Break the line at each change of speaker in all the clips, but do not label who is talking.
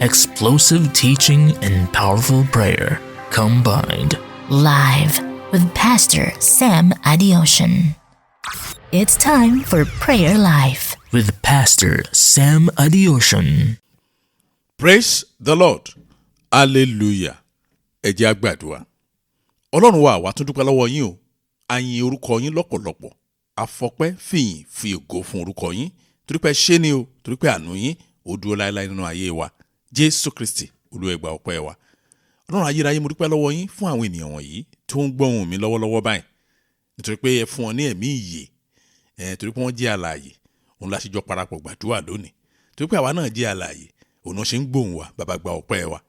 Explosive teaching and powerful prayer combined.
Live with Pastor Sam Adeosun. It's time for PrayerLIfe
with Pastor Sam Adeosun.
Praise the Lord. Hallelujah. Ẹ jẹ́ á gbàdúrà. Ọlọ́run wa àwa tún dúpẹ́ lọ́wọ́ yín o. A yìn orúkọ yín lọ́pọ̀lọpọ̀. A fọpẹ́ fìyìn fi ògo fún orúkọ yín. Torí pé ṣé ni o, torí pé àánú yín ó dúró láéláé nínú ayé wa. Jésù Kristi, Olúwa ẹ gbà ọpẹ́ wa. Ọlọ́run ayérayé mo dúpẹ́ lọ́wọ́ yín fún àwọn ènìyàn wọ̀nyí tó ń gbọ́ ohùn mi lọ́wọ́lọ́wọ́ báyìí. Nítorí pé ẹ fún wọn ní ẹ̀mí ìyè. Torí pé wọ́n jẹ́ alààyè. Òun la ṣe jọ parapọ̀ gbàdúrà lónìí. Torí pé àwa náà jẹ́ alààyè. Òun náà ṣe ń gbóhùn wa, bàbá gba ọpẹ́ wa.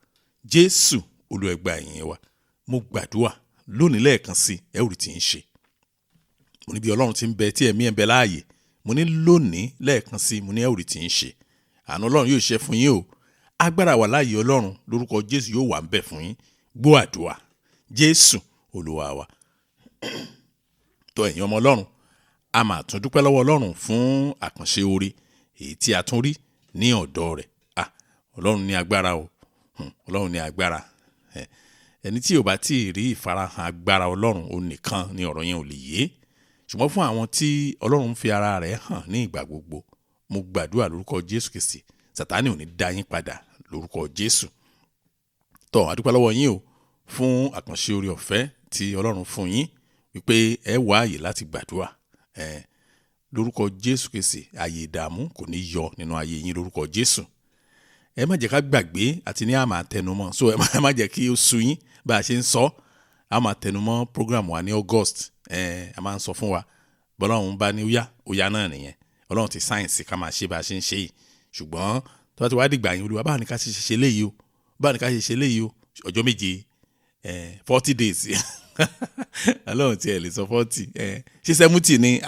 Jésù, Olúwa ẹ gbà ìyìn wa. Mo gbàdúrà lónìí lẹ́ẹ̀kan sí ẹ ò rí tí ń ṣe. Mo ní bí Ọlọ́run ti ń bẹ tí ẹ̀mí ẹ̀ ń bẹ láàyè. Mo ní lónìí lẹ́ẹ̀kan sí mo ní ẹ ò rí tí ń ṣe. Àánú Ọlọ́run yóò ṣe fún yín o. Agbára wà láàyè Ọlọ́run lórúkọ Jésù yóò wà ń bẹ fún yín. Gbọ́ àdúrà. Jésù, Olúwa wa. Tó ẹ̀yin ọmọ Ọlọ́run, a máa tún dúpẹ́ lọ́wọ́ Ọlọ́run fún àkànṣe oore èyí tí a tún rí ní ọ̀dọ̀ rẹ̀. Ọlọ́run ní agbára o. Ọlọ́run ní agbára. Ẹni tí ò bá tí ì rí ìfarahàn agbára Ọlọ́run ó nìkan ni ọ̀rọ̀ yẹn ò lè yé. Ṣùgbọ́n fún àwọn tí Ọlọ́run fi ara rẹ̀ hàn ní ìgbà gbogbo, mo gbàdúrà lórúkọ Jésù Kristi, Sátánì ò ní dá yín padà lórúkọ Jésù. Tó a dúpẹ́ lọ́wọ́ yín o fún àkànṣe oore ọ̀fẹ́ tí Ọlọ́run fún yín wípé ẹ wá àyè láti gbàdúrà. Lórúkọ Jésù Kristi, àyè ìdààmú kò ní yọ nínú ayé yín lórúkọ Jésù. Ẹ má jẹ́ ká gbàgbé àti ní àmà tẹnumọ́, so ẹ má jẹ́ kí ó sú yín bá a ṣe ń sọ. Àmà tẹnumọ́ program wa ní August. A máa ń sọ fún wa bọ́lọ́run bá ní óyá náà nìyẹn. Ọlọ́run ti sáyẹ̀nsì ká máa ṣe bá a ṣe ń ṣe yìí. Ṣùgbọ́n tó bá ti wá dìgbà yín Olúwa báwo ni ká ṣe léyìí o, báwo ni ká ṣe léyìí o, ọjọ́ méje 40 days Ọlọ́run tí ẹ lè sọ 40 ṣe 70 ni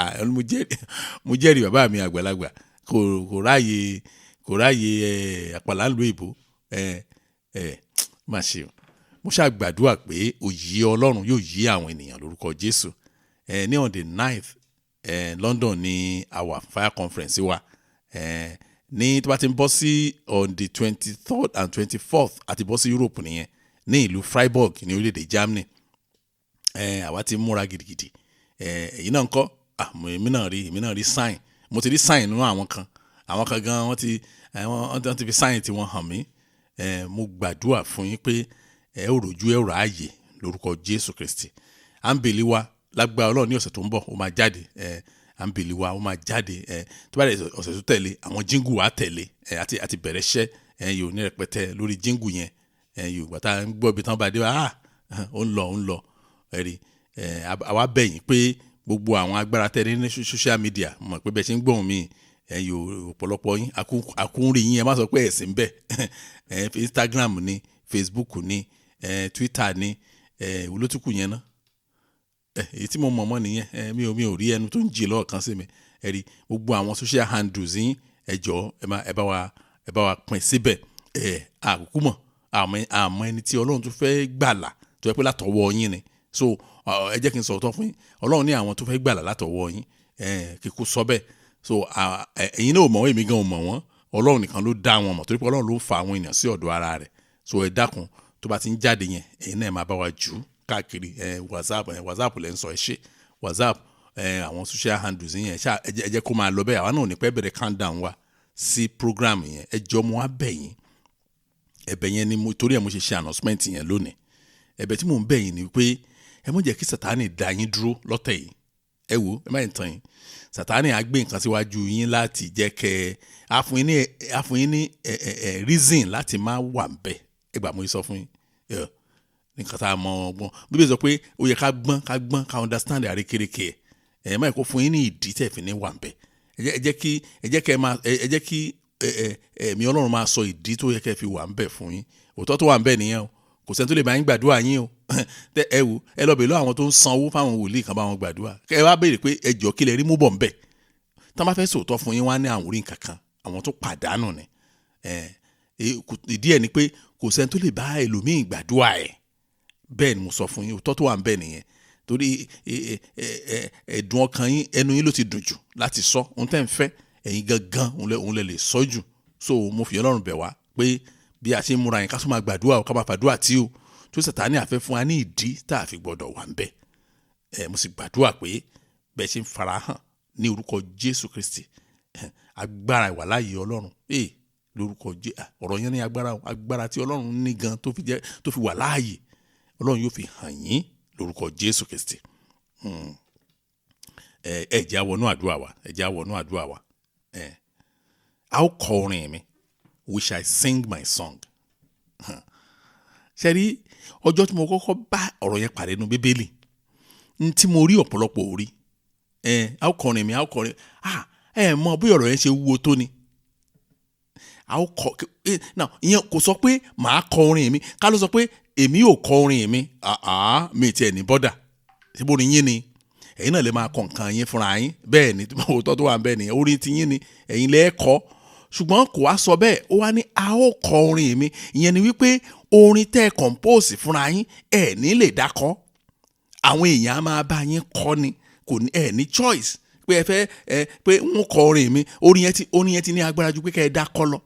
mo jẹ́rìí bàbá mi àgbàlagbà kò ráyè àpàlà ń lo ìbò má ṣe o. Mo ṣàgbàdúrà pé òye Ọlọ́run yóò yí àwọn ènìyàn lórúkọ Jésù. Ní on the 9th London ní our fire conference wa. Ní tó bá ti ń bọ́ sí on the 23rd and 24th àti bọ́ sí Europe nìyẹn ní ìlú Freiburg ní orílẹ̀-èdè Germany. Àwa ti múra gidigidi. Èyí náà ń kọ́ èmi náà rí sign. Mo ti rí sign nínú àwọn kan gan wọ́n ti fi sign tí wọ́n hàn mí. Mo gbàdúrà fún yín pé ẹ ò rojú ẹ ò ráàyè lórúkọ Jésù Kristi. Àǹbẹ̀lì wa lágbára Ọlọ́run ní ọ̀sẹ̀ tó ń bọ̀ ó máa jáde. Àǹbẹ̀lì wa ó máa jáde. Tó bá dé ọ̀sẹ̀ tó tẹ̀lé àwọn jíngù wa tẹ̀lé àti bẹ̀rẹ̀ iṣẹ́ yóò ní rẹpẹtẹ lórí jíngù yẹn. Yóò gbàtà ń gbọ́ ibi tán bá dé wá ó ń lọ ẹ̀rí. Àwa bẹ̀yìn pé gbogbo àwọn agbára tẹ́lẹ̀ ní social media mọ̀ pé bẹ́ẹ̀ ṣe ń gbóhùn mi yóò ọ̀pọ̀lọpọ̀ yín akúnrí yín ẹ má sọ pé ẹ̀sìn bẹ́ẹ̀. Instagram ni, Facebook ni, Twitter ni, olótùkù yẹn náà. Èyí tí mo mọ̀ nìyẹn. Mi ò rí ẹnu tó ń jì lọ́ọ̀kan sí mi. Ẹ̀rí gbogbo àwọn social handles yín ẹ jọ̀ọ́ ẹ bá wa pín síbẹ̀. Àkókò mọ̀ àmọ́ ẹni tí Ọlọ́run tó fẹ́ gbàlà tó yẹ pé látọwọ́ yín ni. So ẹ jẹ́ kí n sọ̀tọ̀ fún yín. Ọlọ́run ní àwọn tó fẹ́ gbàlà látọwọ́ yín kíkú sọ bẹ́ẹ̀. So ẹ̀yin náà ò mọ̀ wọ́n èmi gan ò mọ̀ wọ́n. Ọlọ́run nìkan ló dá wọn mọ̀ torí pé Ọlọ́run ló fa àwọn ènìyàn sí ọ̀dọ̀ ara rẹ̀. So ẹ dákun tó bá ti ń jáde yẹn ẹ̀yin náà máa bá wa jù káàkiri. WhatsApp lẹ́ ń sọ ẹ ṣe WhatsApp àwọn social handles yẹn ẹ jẹ́ kó máa lọ bẹ́ẹ̀. Àwa náà ò ní pẹ́ bẹ̀rẹ̀ countdown wa sí program yẹn. Ẹ jọ̀ọ́ mo wá bẹ̀ yín. Ẹ̀bẹ̀ yẹn ni torí ẹ̀ mo ṣe ṣe announcement yẹn lónìí. Ẹ̀bẹ̀ tí mò ń bẹ̀ yín ni pé ẹ má jẹ́ kí Sátánì dá yín dúró lọ́tẹ̀ yìí. Ẹ wo ẹ má yẹn tàn yín. Sátánì á gbé nǹkan síwájú yín láti jẹ́ kẹ́ á fún yín ní reason láti má wà ń bẹ̀. Ẹ gbà mo sọ fún yín. Nǹkan tá a mọ ọgbọ́n Bíbélì sọ pé ó yẹ ká gbọ́n ká understand àrékérekè ẹ̀. Má yẹ kó fún yín ní ìdí tẹ̀ fi ní wà ń bẹ̀. Ẹ jẹ́ kí ẹ̀mí Ọlọ́run máa sọ ìdí tó yẹ kẹ́ fi wà ń bẹ̀ fún yín. Òótọ́ tó wà ń bẹ̀ nìyẹn o. Kò sẹ́ni tó lè bá yín gbàdúrà yín o. Ẹ wo ẹ lọ bèèrè lọ àwọn tó ń sanwó fáwọn wòlíì kan bá wọn gbàdúrà. Ẹ wá béèrè pé ẹ jọ̀ọ́ kí lẹ rí mú bọ̀ ń bẹ̀. Tán bá fẹ́ sòótọ́ fún yín wá ní àwọn orí nǹkan kan àwọn tó pàdánù ni. Ìdí ẹ̀ ni pé kò sẹ́ni tó lè bá ẹlòmíì gbàdúrà ẹ̀. Bẹ́ẹ̀ ni mo sọ fún yín òótọ́ tó wà ń bẹ̀ nìyẹn. Torí ẹ̀dùn ọkàn yín ẹnu yín ló ti dùn jù láti sọ ohun tẹ́ ń fẹ́ ẹ̀yin gangan òun lè sọ jù. So mo fi Ọlọ́run bẹ̀ wá pé bí a ṣe ń múra yẹn ká tún máa gbàdúrà ká máa fàdúrà tí o tó Sátánì àfẹ́ fún wa ní ìdí tá a fi gbọ́dọ̀ wà ń bẹ̀. Mo sì gbàdúrà pé bẹ́ẹ̀ ṣe ń farahàn ní orúkọ Jésù Kristi agbára ìwàláyé Ọlọ́run lórúkọ ọ̀rọ̀ yẹn ní agbára tí Ọlọ́run ní gan tó fi wà láàyè Ọlọ́run yóò fi hàn yín lórúkọ Jésù Kristi. Ẹ jẹ́ á wọnú àdúrà wa a ó kọ orin mi we shall sing my song. Ṣé rí ọjọ́ tí mo kọ́kọ́ bá ọ̀rọ̀ yẹn pàdé nínú Bíbélì tí mo rí ọ̀pọ̀lọpọ̀ orí a ó kọ orin mi a ó kọ orin mọ bí ọ̀rọ̀ yẹn ṣe wúwo tó ni a ó kọ now ìyẹn kò sọ pé màá kọ orin mi ká ló sọ pé èmi ò kọ orin mi mi tiẹ̀ ní bọ́dà ṣé bó ni yín ni ẹ̀yin náà lè máa kọ nǹkan yín fúnra yín bẹ́ẹ̀ ni òótọ́ tó wà bẹ́ẹ̀ ni orin ti yín ni ẹ̀yin lè kọ ṣùgbọ́n kò wá sọ bẹ́ẹ̀ ó wá ní a ó kọ orin mi ìyẹn ni wípé orin tẹ́ ẹ compose fúnra yín ẹ̀ ní lè dákọ́ àwọn èèyàn á máa bá yín kọ ni kò ní ẹ̀ ní choice pé ẹ fẹ́ pé ń kọ orin mi orin yẹn ti ní agbára ju pé kẹ́ ẹ dákọ́ lọ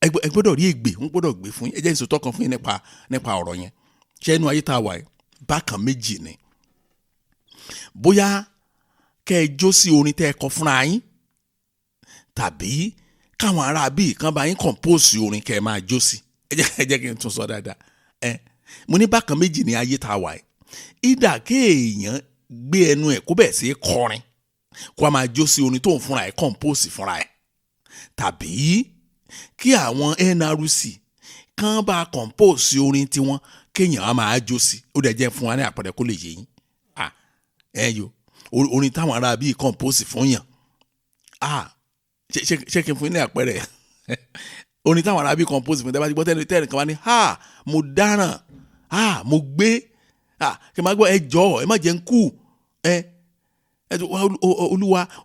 ẹ gbọ́dọ̀ rí ègbè ń gbọ́dọ̀ gbé fún yín ẹ jẹ́ ìsòtọ́ kan fún yín nípa ọ̀rọ̀ yẹn ṣé inú ayé tá a wà yìí bákan méjì ni bóyá kẹ́ ẹ jó sí orin tẹ́ ẹ kọ fúnra yín tàbí káwọn ará bíi kan bá yín compose orin kẹ́ ẹ máa jó sí ẹ jẹ́ kí n tún sọ dáadáa mo ní bákan méjì ní ayé tá a wà yìí ìdá kéèyàn gbé ẹnu ẹ̀ kó bẹ̀ sí kọrin kó a máa jó sí orin tó ń fúnra ẹ̀ compose fúnra ẹ̀ tàbí kí àwọn NRC kan bá compose orin tiwọn kéèyàn á máa jó sí ó dẹ̀ jẹ́ fún wa ní àpẹẹrẹ kó lè yé yín orin táwọn ará bíi compose fún yàn ṣé kí n fún yín ní àpẹẹrẹ orin táwọn ará bíi compose fún yàn tẹ́ bá ti gbọ́ tẹ́lẹ̀ kan wá ní mo dáràn mo gbé kí n máa gbọ́ ẹ jọ̀ọ́ ẹ má jẹ́ ń kú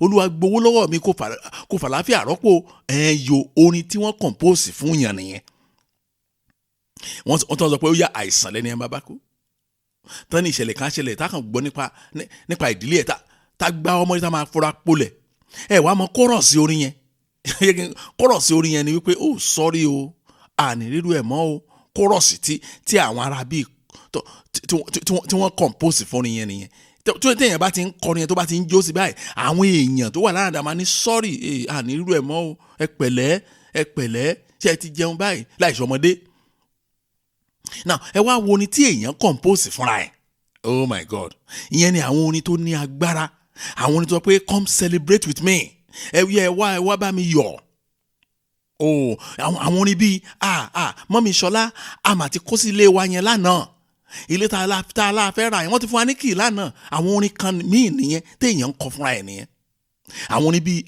olúwa gbowó lọ́wọ́ mi kò fàlàáfíà rọ́pò orin tí wọ́n compose fún yàn nìyẹn wọ́n tán sọ pé ó yá àìsàn lẹ́ni ẹ̀ máa bá kú tán ní ìṣẹ̀lẹ̀ kan ṣẹlẹ̀ tá kàn gbọ́ nípa ìdílé ẹ̀ tá gba ọmọ yìí tá máa fura polẹ̀ wàá mọ kọ́rọ̀sì orin yẹn kọ́rọ̀sì orin yẹn ni wípé sọ́rí o àní rírú ẹ̀ mọ́ o kọ́rọ̀sì tí àwọn ará bíi tí wọ́n compose fún orin yẹn nìyẹn tó téèyàn bá ti ń kọrin yẹn tó bá ti ń jó sí báyìí àwọn èèyàn tó wà láàdá máa ní sọ́rí àní rírú ẹ̀ mọ́ o ẹ pẹ̀lẹ́ ṣé ẹ ti jẹun báyìí láìsí ọmọdé now ẹ wá wo orin tí èèyàn compose fúnra ẹ̀ oh my God ìyẹn ni àwọn orin tó ní agbára àwọn orin tó sọ pé come celebrate with me ẹ wá bá mi yọ̀ àwọn orin bíi mọ́mí Ṣọlá àmà ti kó sí ilé wa yẹn lánàá ilé tá a la fẹ́ ra yẹn wọ́n ti fún wa ní kì í lánàá àwọn orin kan míì nìyẹn téèyàn ń kọ fúnra ẹ̀ nìyẹn àwọn orin bíi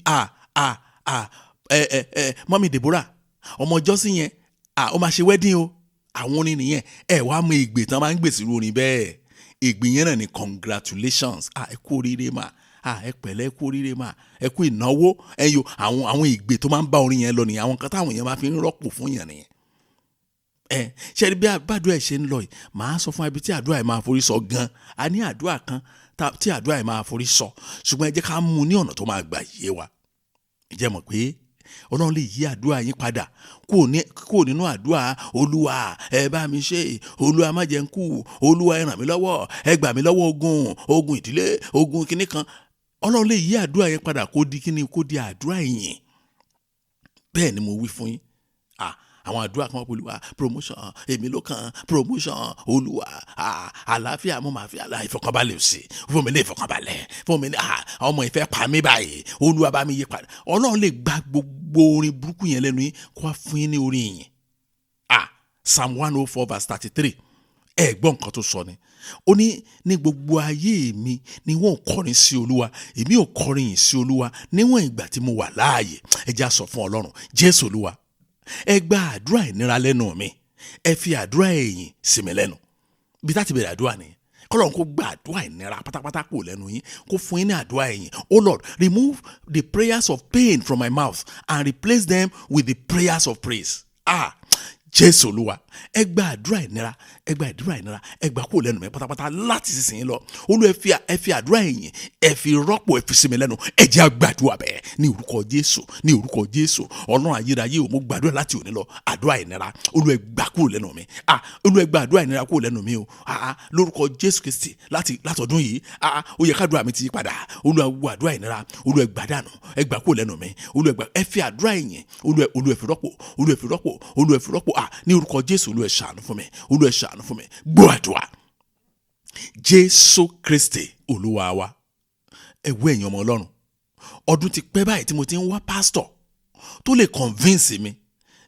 mọ́mí Deborah ọmọ jọ́sí yẹn ó máa ṣe wedding o àwọn orin nìyẹn wá mú ìgbè tán máa ń gbèsè irú orin bẹ́ẹ̀ ìgbè yẹn náà ni congratulations ẹ kú oríire mà ẹ pẹ̀lẹ́ ẹ kú oríire mà ẹ kú ìnáwó àwọn ìgbè tó máa ń bá orin yẹn lọ nìyẹn àwọn kan táwọn èèyàn máa fi ń rọ́pò fún yàn nìyẹn ṣe bí àdúrà ẹ̀ ṣe ń lọ yìí màá sọ fún ibi tí àdúrà ẹ̀ máa forí sọ gan a ní àdúrà kan tí àdúrà ẹ̀ máa forí sọ ṣùgbọ́n ẹ jẹ́ ká mú ní ọ̀nà tó máa gbà yé wa ìjẹ́ mọ̀ pé Ọlọ́run lè yí àdúrà yín padà kúrò nínú àdúrà olúwa ẹ bá mi ṣe olúwa má jẹ́ n kú olúwa ẹ ràn mí lọ́wọ́ ẹ gbà mí lọ́wọ́ ogun ìdílé ogun kinní kan Ọlọ́run lè yí àdúrà yín padà kó di àdúrà ìyìn bẹ́ẹ̀ ni mo wí fún yín àwọn àdúrà kan pẹ̀lú promotion èmi ló kàn promotion olúwa àlàáfíà mo máa fi ìfọkànbalẹ̀ sí fún mi ní ìfọkànbalẹ̀ fún mi ní ọmọ ìfẹ́ pa mí báyìí olúwa bá mi yí padà Ọlọ́run lè gba gbogbo orin burúkú yẹn lẹ́nu yín kó wá fún yín ní orin yìí Psalm 104 verse 33 ẹ gbọ́ nǹkan tó sọ ni ó ní gbogbo ayé mi ni wọ́n kọrin sí olúwa èmi ò kọrin yìí sí olúwa níwọ̀n ìgbà tí mo wà láàyè ẹ já sọ fún Ọlọ́run Jésù olúwa ẹ gba àdúrà ìnira lẹ́nu mi ẹ fi àdúrà ẹ̀yìn sí mi lẹ́nu bí tá ti bẹ̀rẹ̀ àdúrà nìyẹn kọ́lọ́run kó gba àdúrà ìnira pátápátá kò lẹ́nu yín kó fún yín ní àdúrà ẹ̀yìn oh Lord remove the prayers of pain from my mouth and replace them with the prayers of praise Jésù Olúwa, ẹ gba àdúrà ìnira, ẹ gba àdúrà ìnira, ẹ gbà kúrò lẹ́nu mi pátápátá láti sísìn lọ. Olúwa ẹ fi àdúrà ìyìn, ẹ fi rọ́pò, ẹ fi sí mi lẹ́nu. Ẹ jẹ́ á gbàdúrà bẹ́ẹ̀ ní orúkọ Jésù, ní orúkọ Jésù. Ọlọ́run ayérayé o, mo gbàdúrà láti òní lọ. Àdúrà ìnira, Olúwa ẹ gbà kúrò lẹ́nu mi. Olúwa ẹ gba àdúrà ìnira kúrò lẹ́nu mi o. Lórúkọ Jésù Kristi látọdún yìí. Ó yẹ kádùrà mi ti yí padà. Olúwa gbọ́ àdúrà ìnira, Olúwa ẹ gbà dànù, ẹ gbà kúrò lẹ́nu mi. Olúwa ẹ fi àdúrà ìyìn, Olúwa ẹ fi rọ́pò, Olúwa ẹ fi rọ́pò, Olúwa ẹ fi rọ́pò. Ní orúkọ Jésù, Olúwa ẹ ṣàánú fún mi, Olúwa ẹ ṣàánú fún mi. Gbọ́ àdúrà. Jésù Kristi Olúwa wa. Ẹ wo ẹ̀yin ọmọ Ọlọ́run. Ọdún ti pẹ́ báyìí tí mo ti ń wá pásítọ̀ tó lè convince mi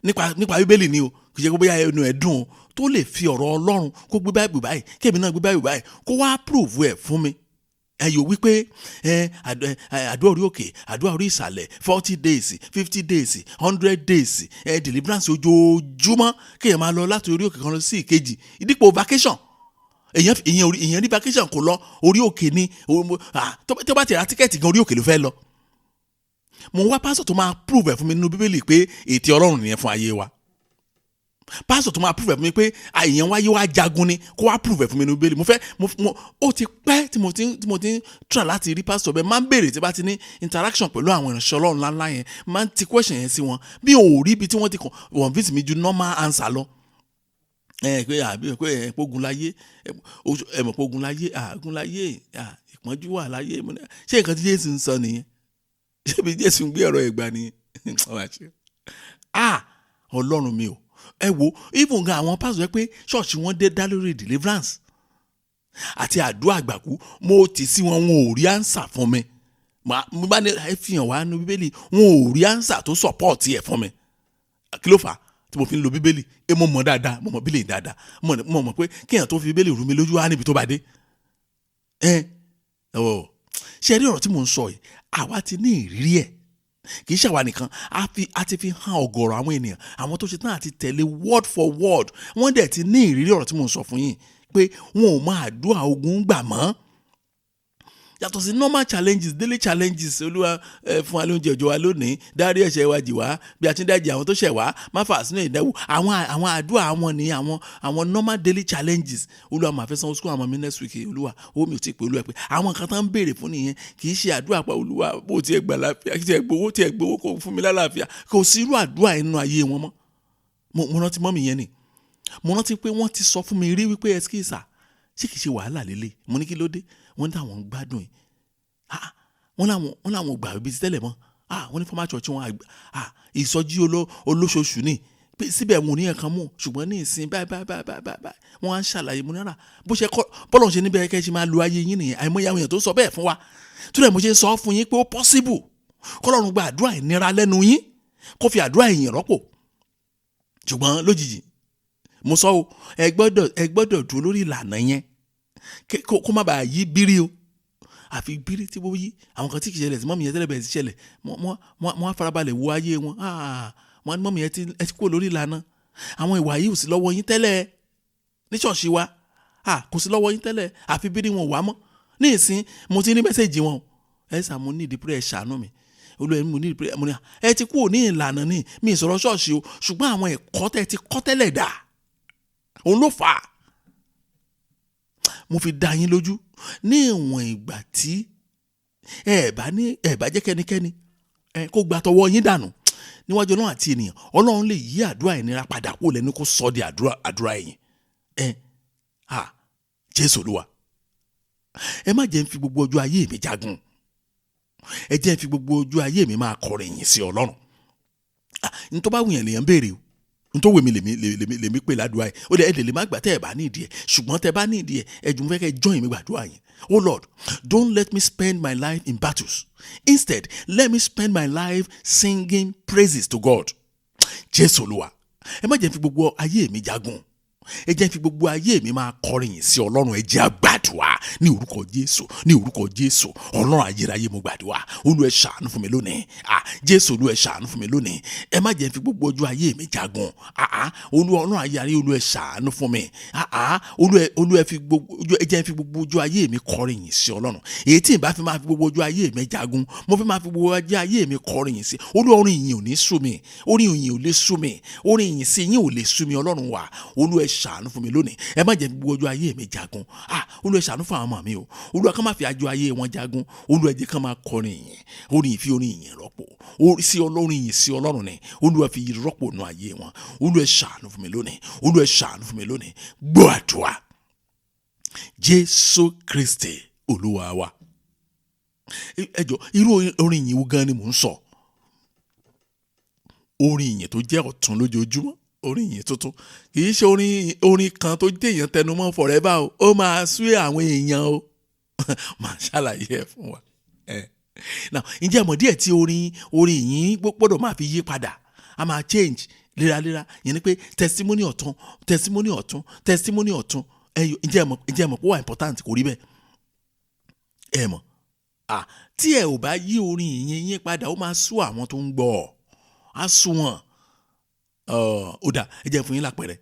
nípa Bíbélì ni o, kì í ṣe kó bóyá ẹnu ẹ̀ dùn o, tó lè fi ọ̀rọ̀ Ọlọ́run kó gbé Báíbù báyìí, kébì náà gbé Báíbù báyìí, kó wá prove ẹ̀ fún mi. Ẹ̀yọ̀ wípé àdúrà orí òkè, àdúrà orí ìsàlẹ̀, 40 days, 50 days, 100 days, deliverance ojoojúmọ́, kéèyàn máa lọ láti orí òkè kan lọ sí ìkejì, ìdípò vacation. Èèyàn ní vacation kò lọ orí òkè ni, tó bá ti ra tíkẹ́ẹ̀tì gan orí òkè ló fẹ́ lọ. Mo wá pásítọ̀ tó máa prove ẹ̀ fún mi nínú Bíbélì pé ètè Ọlọ́run nìyẹn fún ayé wa. Pásítọ̀ tó máa prove ẹ̀ fún mi pé èèyàn wáyé wá jagun ni, kó wá prove ẹ̀ fún mi nínú Bíbélì. Ó ti pẹ́ tí mo ti ń try láti rí pásítọ̀ bẹ́ẹ̀. Máa ń béèrè tí bá ti ní interaction pẹ̀lú àwọn ìránṣẹ́ Ọlọ́run ńláńlá yẹn, máa ń ti question yẹn sí wọn. Bí ò rí ibi tí wọ́n ti convince mi ju normal answer lọ. Pé ogun láyé, ẹ̀mọ̀ pé ogun láyé, ìpọ́njú wà láyé. Ṣé nǹkan tí Jésù ń sọ nìyẹn? Ṣé bí Jésù ń gbé ọ̀rọ̀ ẹ̀gbà nìyẹn? Ọlọ́run mi o. Ẹ wo, even gan àwọn pásítọ̀ pé ṣọ́ọ̀ṣì wọn dá lórí deliverance àti àdúrà àgbàkú, mo ti sí wọn ò rí answer fún mi. Mo bá ní ẹ fi hàn wá nínú Bíbélì, wọn ò rí answer tó support ẹ̀ fún mi. Kí ló fà á tí mo fi ń lo Bíbélì? Mo mọ̀ dáadáa, mo mọ̀ Bíbélì dáadáa, mo mọ̀ pé kéèyàn tó fi Bíbélì rú mi lójú á níbi tó bá dé. Ṣé ẹ rí ọ̀rọ̀ tí mò ń sọ yìí? Àwa ti ní ìrírí ẹ̀. Kì í ṣàwa nìkan, a ti fi hàn ọ̀gọ̀rọ̀ àwọn ènìyàn, àwọn tó ṣe tán àti tẹ̀lé word for word. Wọ́n dẹ̀ ti ní ìrírí ọ̀rọ̀ tí mò ń sọ fún yín pé wọn ò máa àdúrà ogun gbà mọ́. Yàtọ̀ sí normal challenges, daily challenges. Olúwa fún wa lóúnjẹ òjò wa lónìí, dárí ẹ̀ṣẹ̀ wa jì wá bí a ti ń dájì àwọn tó ṣẹ̀ wá, má fà sínú ìdánwò. Àwọn àdúrà àwọn ni àwọn normal daily challenges. Olúwa máa fẹ́ sanwó school àwọn mi next week. Olúwa owó mi ò tí ì pé, Olúwa pé àwọn kan tán ń béèrè fún nìyẹn. Kì í ṣe àdúrà pa Olúwa bó ti ẹ̀ gbà láàfíà, kì í ṣe gbowó kó fún mi lálàáfíà. Kò sí irú àdúrà inú ayé wọn mọ́. Mo rántí mọ́mì yẹn ni. Mo rántí pé wọ́n ti sọ fún mi rí wípé ẹskísà ṣé kì í ṣe wàhálà lélẹ̀. Mo ní kí ló dé? Wọ́n ní táwọn ń gbádùn yìí. Wọ́n láwọn gbà bíi tẹ́lẹ̀ mọ́. Wọ́n ní former church wọn ìsọjí olóṣooṣù ni, síbẹ̀ wọn ò ní ẹ̀kan mú, ṣùgbọ́n ní ìsìn báyìí wọ́n á ń ṣàlàyé. Mo náírà bó ṣe bọ́lọ̀ ṣe níbẹ̀ kẹ́ ṣe máa lo ayé yín nìyẹn. Àìmọye àwọn èèyàn tó sọ bẹ́ẹ̀ fún wa. Tó dẹ̀ mo ṣe ń sọ fún yín pé ó possible kọ́lọ́run gba àdúrà ìnira lẹ́nu yín, kó fi àdúrà ìyìn rọ́pò. Ṣùgbọ́n lójijì mo sọ o, ẹ gbọ́dọ̀ dúró lórí ìlànà yẹn kó má bàa yí bírí o. Àfi bírí tí wọ́n yí àwọn kan tí kì í ṣẹlẹ̀ sí mọ́mì yẹn tẹ́lẹ̀ bẹ̀rẹ̀ sí ṣẹlẹ̀. Wọ́n á farabalẹ̀ wo ayé wọn. Wọ́n ní mọ́mì yẹn ti kúrò lórí ìlànà. Àwọn ìwà yìí ò sí lọ́wọ́ yín tẹ́lẹ̀ ní ṣọ́ọ̀ṣì wa. Kò sí lọ́wọ́ yín tẹ́lẹ̀, àfi bírí wọn wà mọ́. Ní ìsìn mo ti ní mẹ́sẹ̀jì wọn. Mo ní ìdí prayer, ṣàánú mi. Olúwa mo ní ìdí prayer. Mo ní ẹ ti kúrò ní ìlànà ni, mi ìsọ̀rọ̀ ṣọ́ọ̀ṣì o, ṣùgbọ́n àwọn ẹ̀kọ́ tẹ́ ti kọ́ tẹ́lẹ̀ dà. Òun ló fà á. Mo fi dá yín lójú ní ìwọ̀n ìgbà tí ẹ bá jẹ́ kẹ́nikẹ́ni kó gba tọwọ́ yín dànù níwájú Ọlọ́run àti ènìyàn, Ọlọ́run lè yí àdúrà ìnira padà kó lẹ́nu kó sọ di àdúrà ẹ̀yìn. Jésù Olúwa, ẹ má jẹ́ ń fi gbogbo ọjọ́ ayé mi jagun. Ẹ jẹ́ ń fi gbogbo ọjọ́ ayé mi máa kọrin yìn sí Ọlọ́run. Ní tó bá wù yẹn lèèyàn béèrè o. Nítorí wèmi lèmi pè ládùúrà yìí. Ó dẹ̀ ẹ̀ lè má gbà tẹ́ ẹ̀ bá ní ìdí ẹ̀, ṣùgbọ́n tẹ́ bá ní ìdí ẹ̀, ẹ̀jú fẹ́ kẹ́ join mi gbàdúrà yẹn. Oh Lord, don't let me spend my life in battles. Instead, let me spend my life singing praises to God. Jésù Olúwa, ẹ má jẹ́ fi gbogbo ayé mi jagun. ẹ jẹ́ fi gbogbo ayé mi máa kọrin yìn sí Ọlọ́run. ẹ jẹ́ á gbàdúrà ní orúkọ Jésù, ní orúkọ Jésù. Ọlọ́run ayérayé mo gbàdúrà, Olúwa ẹ ṣàánú fún mi lónìí. Jésù, Olúwa ẹ ṣàánú fún mi lónìí. ẹ má jẹ́ fi gbogbo ọjọ́ ayé mi jagun. Olúwa Ọlọ́run ayérayé, Olúwa ẹ ṣàánú fún mi. Olúwa ẹ jẹ́ fi gbogbo ọjọ́ ayé mi kọrin yìn sí Ọlọ́run. èyí tí n bá fi máa fi gbogbo ọjọ́ ayé mi jagun, mo fi máa fi gbogbo ọjọ́ ayé mi kọrin yìn sí Olúwa. Orin ìyìn ò ní sú mi, orin ìyìn ò lè sú mi, orin ìyìn sí yín ò lè sú mi. Ọlọ́run wa, Olúwa ẹ ṣàánú fún mi lónìí. ẹ má jẹ́ gbogbo ọjọ́ ayé mi jagun. Olúwa ẹ ṣàánú fún àwọn ọmọ mi o. Olúwa ká má fi àjọ ayé wọn jagun. Olúwa ẹ jẹ́ ká máa kọrin ìyìn, orin ìfi orin ìyìn rọ́pò sí Ọlọ́run. ìyìn sí Ọlọ́run ni Olúwa fi rọ́pò nù ayé wọn. Olúwa ẹ ṣàánú fún mi lónìí. Olúwa ẹ ṣàánú fún mi lónìí. Gbọ́ àdúrà. Jésù Kristi Olúwa wa. ẹ jọ̀ọ́, irú orin ìyìn wo gan ni mò ń sọ? Orin ìyìn tó jẹ́ ọ̀tun lójoojúmọ́, orin ìyìn tuntun. Kì í ṣe orin kan tó déèyàn tẹnumọ́ forever o. Ó máa sú àwọn èèyàn o. Màá ṣàlàyé ẹ̀ fún wa. Now, ǹjẹ́ mọ̀ díẹ̀ tí orin ìyìn gbọ́dọ̀ máa fi yí padà? A máa change léraléra. Ìyẹn ni pé testimony ọ̀tun. Ǹjẹ́ mọ̀ pé ó wà important kò rí bẹ́ẹ̀? Ẹ mọ̀, tí ẹ ò bá yí orin ìyìn yín padà, ó máa sú àwọn tó ń gbọ́. Á sú wọn. Ó dà, ẹ jẹ́ fún yín lápẹẹrẹ.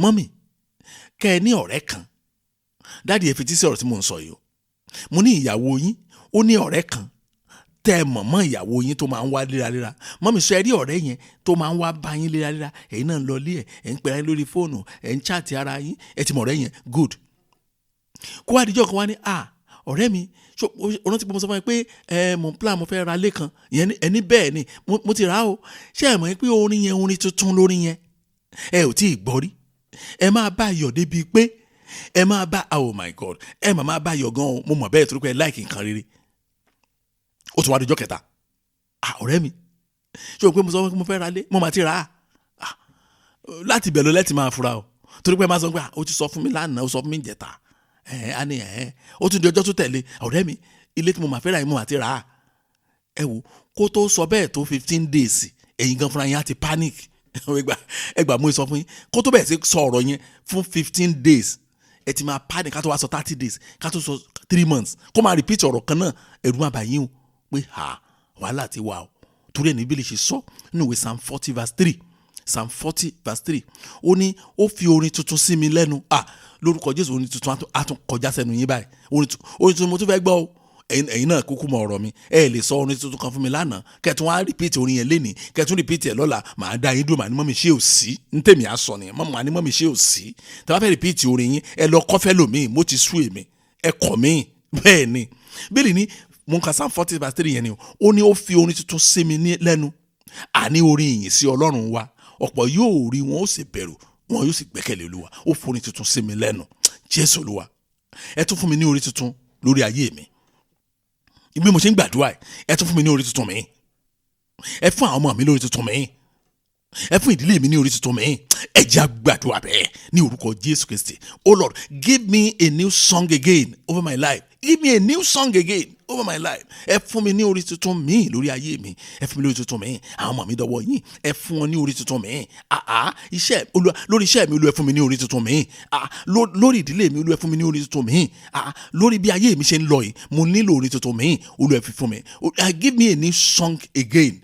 Mọ́mì, kẹ́ ẹ ní ọ̀rẹ́ kan. Dáàdì, ẹ fetí sí ọ̀rọ̀ tí mò ń sọ yìí o. Mo ní ìyàwó yín, ó ní ọ̀rẹ́ kan tẹ́ ẹ mọ̀ mọ́ ìyàwó yín tó máa ń wá léraléra. Mọ́mì, sọ ẹ rí ọ̀rẹ́ yẹn tó máa ń wá bá yín léraléra. Ẹ̀yin náà ń lọ ilé ẹ̀ ń pera yín lórí fóònù, ẹ̀ ń chat ara yín, ẹ ti mọ̀ ọ̀rẹ́ yẹn, good. Kó wá díjọ́ kan wá ní, ọ̀rẹ́ mi, ọ̀rọ̀ tí mo sọ fún ẹ pé mo plan mo fẹ́ ra ilé kan. Ẹni bẹ́ẹ̀ ni mo ti rà á o. Ṣé ẹ mọ̀ pé orin tuntun lórí yẹn? Ẹ ò tí ì gbọ́ rí. Ẹ máa bá ayọ̀ débi pé ẹ máa bá, oh my God, ẹ máa bá ayọ̀ gan o. Mo mọ̀ bẹ́ẹ̀ torí pé ẹ láìkì nǹkan rere. Ó tún wá díjọ́ kẹta. Ọ̀rẹ́ mi, ṣé o pé mo sọ pé mo fẹ́ ra ilé? Mo máa ti rà á. Láti bẹ̀ lọ lẹ́tì máa fura o. Torí pé ẹ máa sọ pé ó ti sọ fún mi lánàá, ó sọ fún mi ìjẹta. Ó tún di ọjọ́ tó tẹ̀lé. Ọ̀rẹ́ mi, ilé tí mo máa fẹ́ ra yìí mo máa ti rà á. Ẹ wo, kó tó sọ bẹ́ẹ̀ tó 15 days, ẹ̀yin gan fúnra yín á ti panic. Ẹ gbà mú sọ fún yín. Kó tó bẹ̀rẹ̀ sí sọ ọ̀rọ̀ yẹn fún 15 days, ẹ ti máa panic. Ká tó wá sọ 30 days, ká tó sọ 3 months, kó máa repeat ọ̀rọ̀ kan náà, ẹ̀rù máa bà yín o pé wàhálà ti wà o. Torí ẹ̀ ní Bíbélì ṣe sọ nínú ìwé Psalm 40 verse 3. Psalm 40 verse 3. Ó ní ó fi orin tuntun sí mi lẹ́nu. Lórúkọ Jésù, orin tuntun á tún kọjá sẹ́nu yín báyìí. Orin tuntun mo tún fẹ́ gbọ́ o. Ẹ̀yin náà kúkú mọ ọ̀rọ̀ mi. Ẹ lè sọ orin tuntun kan fún mi lánàá, kẹtùn wá repeat orin yẹn lénìí, kẹtùn repeat ẹ̀ lọ́la. Màá dá yín dúró, màá ní mọ́mì ṣé ò sí. Ní tèmi á sọ nìyẹn. Màá ní mọ́mì ṣé ò sí. Tí a bá fẹ́ repeat orin yín, ẹ lọ kọ́fẹ́ lòmíì, mo ti sú èmi. Ẹ kọ̀ mí. Bẹ́ẹ̀ ni. Bíbélì ní, mo ń ka Psalm 40 verse 3 yẹn ni o. Ó ní ó fi orin tuntun sí mi lẹ́nu. Àní orin ìyìn sí Ọlọ́run wa. Ọ̀pọ̀ yóò rí, wọn ó sì bẹ̀rù, wọn yóò sì gbẹ́kẹ̀lé Olúwa. Ó fi orin tuntun sí mi lẹ́nu. Jésù Olúwa, ẹ tún fún mi ní orin tuntun lórí ayé mi. Bí mo ṣe ń gbàdúrà, ẹ tún fún mi ní orin tuntun mi. Ẹ fún àwọn ọmọ mi lórí tuntun mi. Ẹ fún ìdílé mi ní orin tuntun mi. Ẹ jẹ́ á gbàdúrà bẹ́ẹ̀ ní orúkọ Jésù Kristi. Oh Lord, give me a new song again over my life. Give me a new song again over my life. Ẹ fún mi ní orí tuntun mi lórí ayé mi. Ẹ fún mi lórí tuntun mi. Àwọn ọmọ mi dọwọ́ yín. Ẹ fún wọn ní orí tuntun mi. Iṣẹ́ Olúwa, lórí iṣẹ́ mi Olúwa ẹ fún mi ní orí tuntun mi. Lórí ìdílé mi Olúwa ẹ fún mi ní orí tuntun mi. Lórí bí ayé mi ṣe ń lọ yìí, mo nílò orí tuntun mi. Olúwa ẹ fi fún mi. Give me a new song again.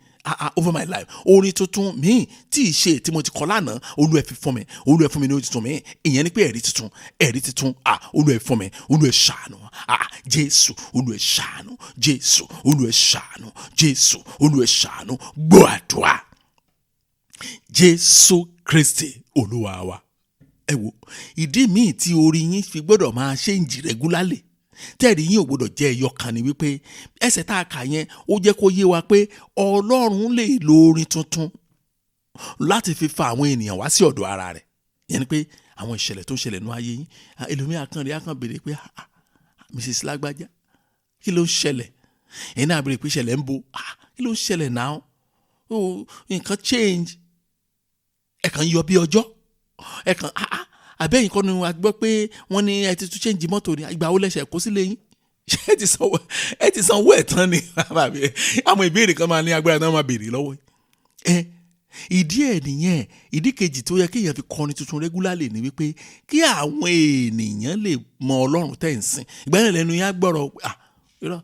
Over my life. Orin tuntun mi tí ṣe tí mo ti kọ lánàá, Olúwa ẹ fi fún mi. Olúwa ẹ fún mi ní orin tuntun mi. Ìyẹn ni pé ẹ̀rí tuntun. Olúwa ẹ fún mi. Olúwa ẹ ṣàánú. Jésù, Olúwa ẹ ṣàánú. Jésù, Olúwa ẹ ṣàánú. Jésù, Olúwa ẹ ṣàánú. Gbọ́ àdúrà. Jésù Kristi Olúwa wa. Ẹ wo, ìdí míì tí orin yín fi gbọ́dọ̀ máa change regularly, tẹ́ẹ̀rí yín ò gbọdọ̀ jẹ́ ẹyọ kan, ni wípé ẹsẹ̀ tá a kà yẹn ó jẹ́ kó yé wa pé Ọlọ́run lè lo orin tuntun láti fi fa àwọn ènìyàn wá sí ọ̀dọ̀ ara rẹ̀. Yẹn ni pé àwọn ìṣẹ̀lẹ̀ tó ń ṣẹlẹ̀ nínú ayé yín, ẹlòmíà kan rí akàn béèrè pé Mrs. Lágbájá, kí ló ń ṣẹlẹ̀? Ẹ̀yin náà béèrè pé ìṣẹ̀lẹ̀ ń bo, kí ló ń ṣẹlẹ̀ náà? Nǹkan change. Ẹ kàn yọ bí ọjọ́. Ẹ kàn àbẹ́yìn kan ni wọ́n gbọ́ pé wọ́n ní ẹ ti tún change mọ́tò ní ìgbà wo lẹ́sẹ̀ kó sílé yín. Ẹ ti sanwó ẹ̀ tán ni. Àwọn ìbéèrè kan máa ní agbára náà máa béèrè lọ́wọ́. ìdí ẹ̀ nìyẹn. Ìdí kejì tó yẹ kéèyàn fi kọrin tuntun regularly ni wípé kí àwọn ènìyàn lè mọ Ọlọ́run tẹ́ ń sìn. Ìgbà yẹn lẹ́nu yẹn á gbọ́rọ̀ irọ́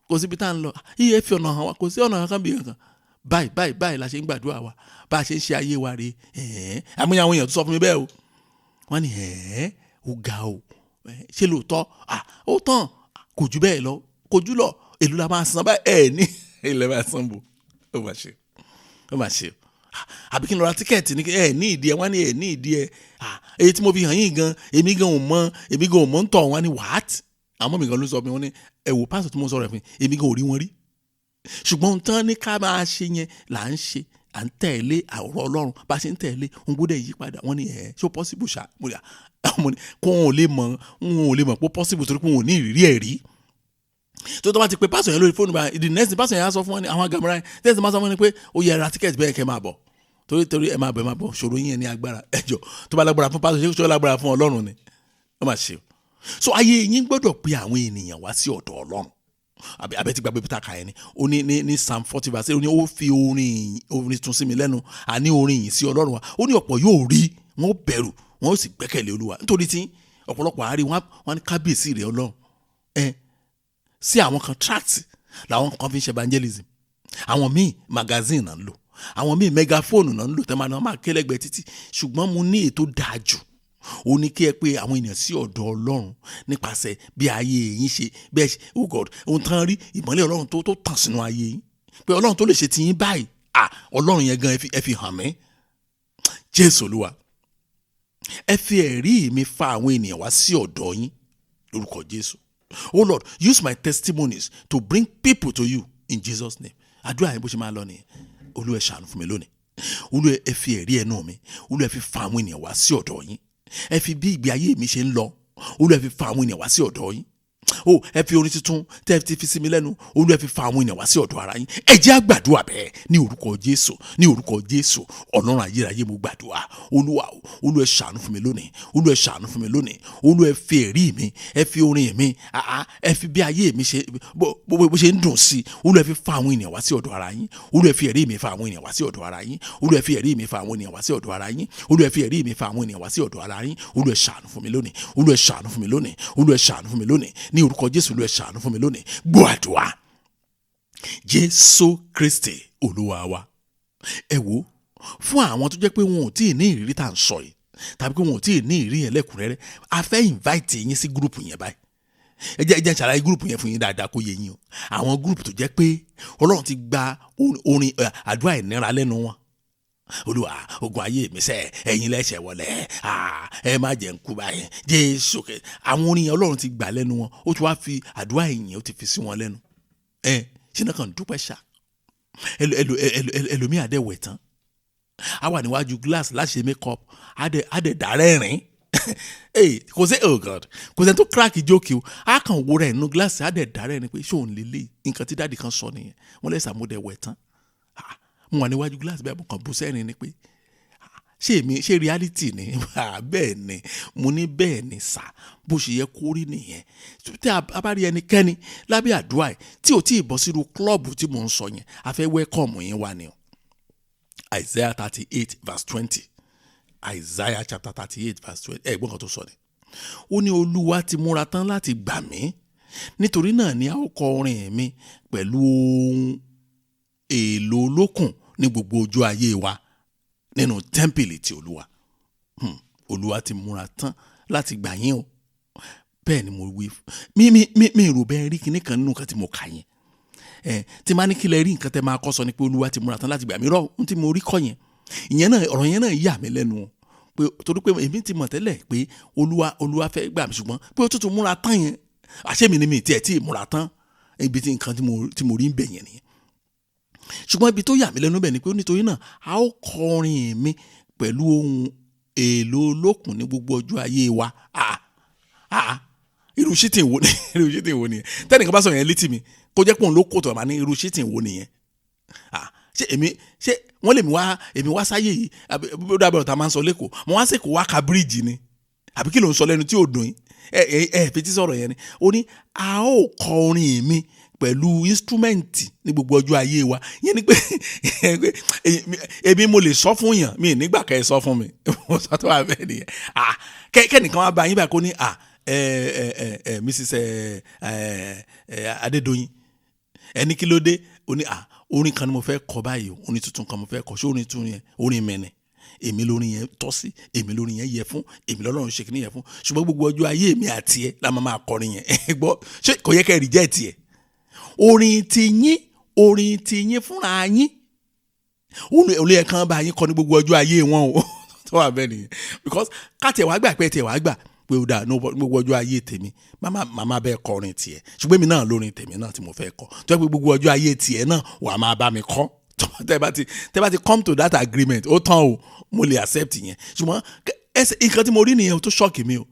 kò síbi tá à ń lọ, iye fi ọ̀nà hàn wá, kò sí ọ̀nà kankan bí kankan. Báyìí la ṣe ń gbàdúrà wa, bá a ṣe ń ṣe ayé wa rèé. Àmọ́ àwọn èèyàn tó sọ fún mi bẹ́ẹ̀ o, wọ́n ní ó ga o, ṣé lóòótọ́ ó tán, kò jù bẹ́ẹ̀ lọ, kò jù lọ, èlò la máa san báyìí ní ilẹ̀ máa san bò. Ó mà ṣe àbí kí n lọ ra tíkẹ́ẹ̀tì ní ìdí ẹ, wọ́n ní ní ìdí ẹ, èyí tí mo fi hàn yín gan, èmi gan ò mọ̀ ń tọ̀, wọ́n ní what? Àmọ́ mi gan ló sọ fún mi, wọ́n ní wò pásítọ̀ tí mo sọ̀rọ̀ fún èmi gan ò rí wọn rí. Ṣùgbọ́n tán ní ká máa ṣe yẹn là ń ṣe, à ń tẹ̀lé ọ̀rọ̀ Ọlọ́run, bá a ṣe ń tẹ̀lé òun gbọ́dọ̀ yí padà. Wọ́n ní ṣó possible ṣá, mo ní kó wọn ò lè mọ̀ pé possible torí pé wọn ò ní ìrírí ẹ̀ rí. Tó bá ti pe pásítọ̀ yẹn lórí fóònù bá the next pásítọ̀ yẹn á sọ fún wọn ní àwọn agamara yẹn tẹ́sí máa sọ fún wọn ní pé ó yẹ ra tíkẹ́ẹ̀tì bẹ́ẹ̀ kẹ́ máa bọ̀ torí ẹ máa bọ̀ ṣòro yín ní agbára ẹjọ́ tó bá lágbára fún pásítọ̀ ṣé ó lágbára fún Ọlọ́run ni ó máa ṣe. So ayé yín gbọ́dọ̀ pe àwọn ènìyàn wá sí ọ̀dọ̀ Ọlọ́run. Abẹ́ ti gbàgbé pété kàyẹ́ ni ó ní Psalm 40 verse ó ní ó fi orin tún sí mi lẹ́nu, àní orin yìí sí Ọlọ́run wa. Ó ní ọ̀pọ̀ yóò rí, wọ́n bẹ̀rù, wọ́n ó sì gbẹ́kẹ̀lé Olúwa. Nítorí tí ọ̀pọ̀lọpọ̀ àárín wọn ní kábíyèsí rẹ̀ Ọlọ́run sí àwọn kan tract làwọn kan fi ń ṣe evangelism, àwọn míì magazine náà ń lò, àwọn míì megaphone náà ń lò tẹ́ máa kélẹ́gbẹ̀ẹ́ títí. Ṣùgbọ́n mo ní ètò dáa jù, ó ní kí ẹ pé àwọn ènìyàn sí ọ̀dọ̀ Ọlọ́run nípasẹ̀ bí ayé yín ṣe bẹ́ẹ̀ ṣe oh God ohun tán rí ìmọ́lẹ̀ Ọlọ́run tó tàn sínú ayé yín, pé Ọlọ́run tó lè ṣe ti yín báyìí Ọlọ́run yẹn gan ẹ fi hàn mí. Jésù Olúwa, ẹ fi ẹ̀rí mi fa àwọn ènìyàn wá sí ọ̀dọ̀ yín lórúkọ Jésù. Oh Lord, use my testimonies to bring people to you in Jesus' name. Àdúrà yẹn bó ṣe máa lọ nìyẹn. Olúwa ẹ ṣàánú fún mi lónìí. Olúwa ẹ fi ẹ̀rí ẹnu mi, Olúwa ẹ fi fa àwọn ènìyàn wá sí ọ̀dọ̀ yín. Ẹ fi bí ìgbé ayé mi ṣe ń lọ, Olúwa ẹ fi fa àwọn ènìyàn wá sí ọ̀dọ̀ yín. Ẹ fi orin tuntun tẹ́ ẹ ti fi sí mi lẹ́nu, Olúwa ẹ fi fa àwọn ènìyàn wá sí ọ̀dọ̀ ara yín. Ẹ jẹ́ á gbàdúrà bẹ́ẹ̀ ní orúkọ Jésù, ní orúkọ Jésù. Ọlọ́run ayérayé mo gbàdúrà. Olúwa ẹ ṣàánú fún mi lónìí, Olúwa ẹ ṣàánú fún mi lónìí. Olúwa ẹ fi ẹ̀rí mi, ẹ fi orin mi, ẹ fi bí ayé mi ṣe bó ṣe ń dùn sí, Olúwa ẹ fi fa àwọn ènìyàn wá sí ọ̀dọ̀ ara yín. Olúwa ẹ fi ẹ̀rí mi fa àwọn ènìyàn wá sí ọ̀dọ̀ ara yín. Olúwa ẹ fi ẹ̀rí mi fa àwọn ènìyàn wá sí ọ̀dọ̀ ara yín. Olúwa ẹ fi ẹ̀rí mi fa àwọn ènìyàn wá sí ọ̀dọ̀ ara yín. Olúwa ẹ ṣàánú fún mi lónìí, Olúwa ẹ ṣàánú fún mi lónìí, Olúwa ẹ ṣàánú fún mi lónìí. Ní orúkọ Jésù Olúwa ẹ ṣàánú fún mi lónìí. Gbọ́ àdúrà Jésù Kristi Olúwa wa. Ẹ wo fún àwọn tó jẹ́ pé wọn ò tí ì ní ìrírí tá à ń sọ yìí tàbí pé wọn ò tí ì ní ìrírí yẹn lẹ́kùnrẹ́rẹ́, a fẹ́ invite yín sí gúrùpù yẹn báyìí. ẹ jẹ́ ṣàlàyé gúrùpù yẹn fún yín dáadáa kó yé yín o. Àwọn gúrùpù tó jẹ́ pé Ọlọ́run ti gba orin àdúrà ìnira lẹ́nu wọn. Olúwa ogun ayé mi sẹ́ ẹ̀yin lẹ́sẹ̀ wọlé ẹ má jẹ́ ń kú báyìí Jésù. Àwọn orin yẹn Ọlọ́run ti gbà lẹ́nu wọn, ó ti wá fi àdúrà ìyìn ó ti fi sí wọn lẹ́nu. Ṣé náà kàn dúpẹ́ ṣá ẹlòmíì àdẹ̀wẹ̀ tán a wà níwájú glass láti ṣe make up àdẹ̀ dàrẹ́rìn kò sí oh God kò sẹ́ni tó crack jókè o, a kàn wo rẹ̀ nínú glass àdẹ̀ dàrẹ́rìn pé ṣé òun lè lè nǹkan tí dáàdì kan sọ nìyẹn. Wọ́n lẹ́sà mo dẹ̀ wẹ̀ tán mo wà níwájú glass bẹ́ẹ̀ mo kàn bú sẹ́rin ni pé ṣé reality ni bẹ́ẹ̀ ni mo ní bẹ́ẹ̀ ni sà bó ṣe yẹ kó rí nìyẹn. tí a bá rí ẹnikẹ́ni lábẹ́ àdúrà ẹ̀ tí ò tí ì bọ́ sínú klọ́ọ̀bù tí mò ń sọ yẹn a fẹ́ welcome yín wá ni o. Isaiah 38 verse 20 Isaiah chapter 38 verse 20 ẹ̀gbọ́n kan tó sọ ni. Ó ní Olúwa ti múra tán láti gbà mí, nítorí náà ni a ó kọ orin mi pẹ̀lú ohun èlò olókùn ní gbogbo ojú ayé wa nínú tẹ́ḿpìlì ti Olúwa. Olúwa ti múra tán láti gbà yín o. Bẹ́ẹ̀ ni mo wí mi rò bẹ́ẹ̀ rí kinní kan nínú nǹkan tí mo kà yẹn. Tí máa ní kí lẹ rí nǹkan tẹ́ máa kọ́ sọ ni pé Olúwa ti múra tán láti gbà mí. Rọ́ ohun tí mo rí kọ́ yẹn ìyẹn náà ọ̀rọ̀ yẹn náà yà mí lẹ́nu o. Pé torí pé èmi ti mọ̀ tẹ́lẹ̀ pé Olúwa fẹ́ gbà mí, ṣùgbọ́n pé ó tún múra tán yẹn àṣé mi ni mi tiẹ̀ tí múra tán ibi tí nǹkan tí mo rí ń bẹ̀ yẹn nìyẹn. Ṣùgbọ́n ibi tó yà mí lẹ́nu bẹ̀ ni pé nítorí náà a ó kọrin mi pẹ̀lú ohun èlò olókùn ní gbogbo ọjọ́ ayé wa. Irú ṣítìn wo nìyẹn tẹ́nìkan bá sọ yẹn létí mi kó jẹ́ pé òun ló kó tó àmà ní irú ṣítìn wo nìyẹn. ṣé wọ́n lè èmi wá sáyé yìí ó dábẹ́ ọ̀tá máa ń sọ lẹ́kọ̀ọ́ mo wá sẹ́kọ̀ọ́ wá ka bíríìjì ni àbí kí ló ń sọ lẹ́nu tí ò dùn yín fetí sọ̀rọ̀ yẹn ni. Ó ní a ó kọ orin mi pẹ̀lú instrument ní gbogbo ọjọ́ ayé wa yẹn ni pé èmi mo lè sọ fún yàn mi nígbà kẹ́ ẹ sọ fún mi mo sọ tó wà bẹ́ẹ̀ nìyẹn kẹ́nìkan wá bá yín báyìí kó ní Mrs. Adédoyin ẹni kí ló dé ó ní orin kan ni mo fẹ́ kọ báyìí orin tuntun kan mo fẹ́ kọ ṣé orin tuntun yẹn orin mẹ́nẹ̀ èmi lórin yẹn tọ́ sí èmi lórin yẹn yẹ fún èmi lọ́lọ́run ṣe kìíní yẹn fún ṣùgbọ́n gbogbo ọjọ́ ayé mi àti ẹ la máa kọrin yẹn gbọ́ ṣé kò yẹ kẹ́ reject ẹ orin ti yín fúnra yín olóyè kan bá yín kọ ní gbogbo ọjọ́ ayé wọn o tó wà bẹ́ẹ̀ nìyẹn because káàtì ẹ̀ wá gbà pé ẹ̀ wá gbà pé ó dáa gbogbo ọjọ́ ayé tèmi màmá bẹ́ẹ̀ kọrin tiẹ̀ ṣùgbọ́n èmi náà lórin tèmi náà tí mo fẹ́ kọ tó yẹ pé gbogbo ọjọ́ ayé tiẹ̀ náà wà máa bá mi kọ tẹ́ bá ti come to that agreement ó tán o mo lè accept yẹn ṣùgbọ́n nǹkan tí mo rí nìyẹn tó ṣọ́ọ̀kì mi o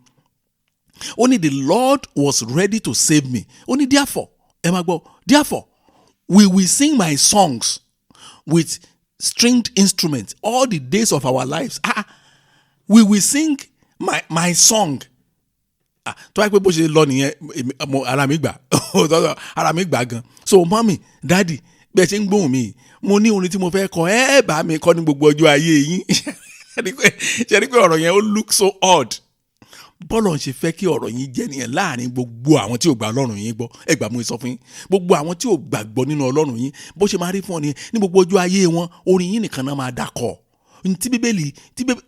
ó ní the Lord was ready to save me ó ní therefore ẹ máa gbọ́ therefore we will sing my songs with stringed instruments all the days of our lives we will sing my song tó wáyé pé bó ṣe lọ nìyẹn ara mi gbà gan so mọ́mì dáàdì bẹ́ẹ̀ ṣe ń gbóhùn mi mo ní orin tí mo fẹ́ kọ ẹ bá mi kọ ní gbogbo ọjọ́ ayé yín ṣe rí pé ọ̀rọ̀ yẹn ó look so odd bọ́lọ̀ ń ṣe fẹ́ kí ọ̀rọ̀ yín jẹ́ nìyẹn láàrin gbogbo àwọn tí ò gba ọlọ́run yín gbọ́ ẹ gbà mú sọ fún yín gbogbo àwọn tí ò gbàgbọ́ nínú ọlọ́run yín bó ṣe máa rí fún ọ nìyẹn ní gbogbo ọjọ́ ayé wọn orin yín nìkan náà máa dàkọ̀ tí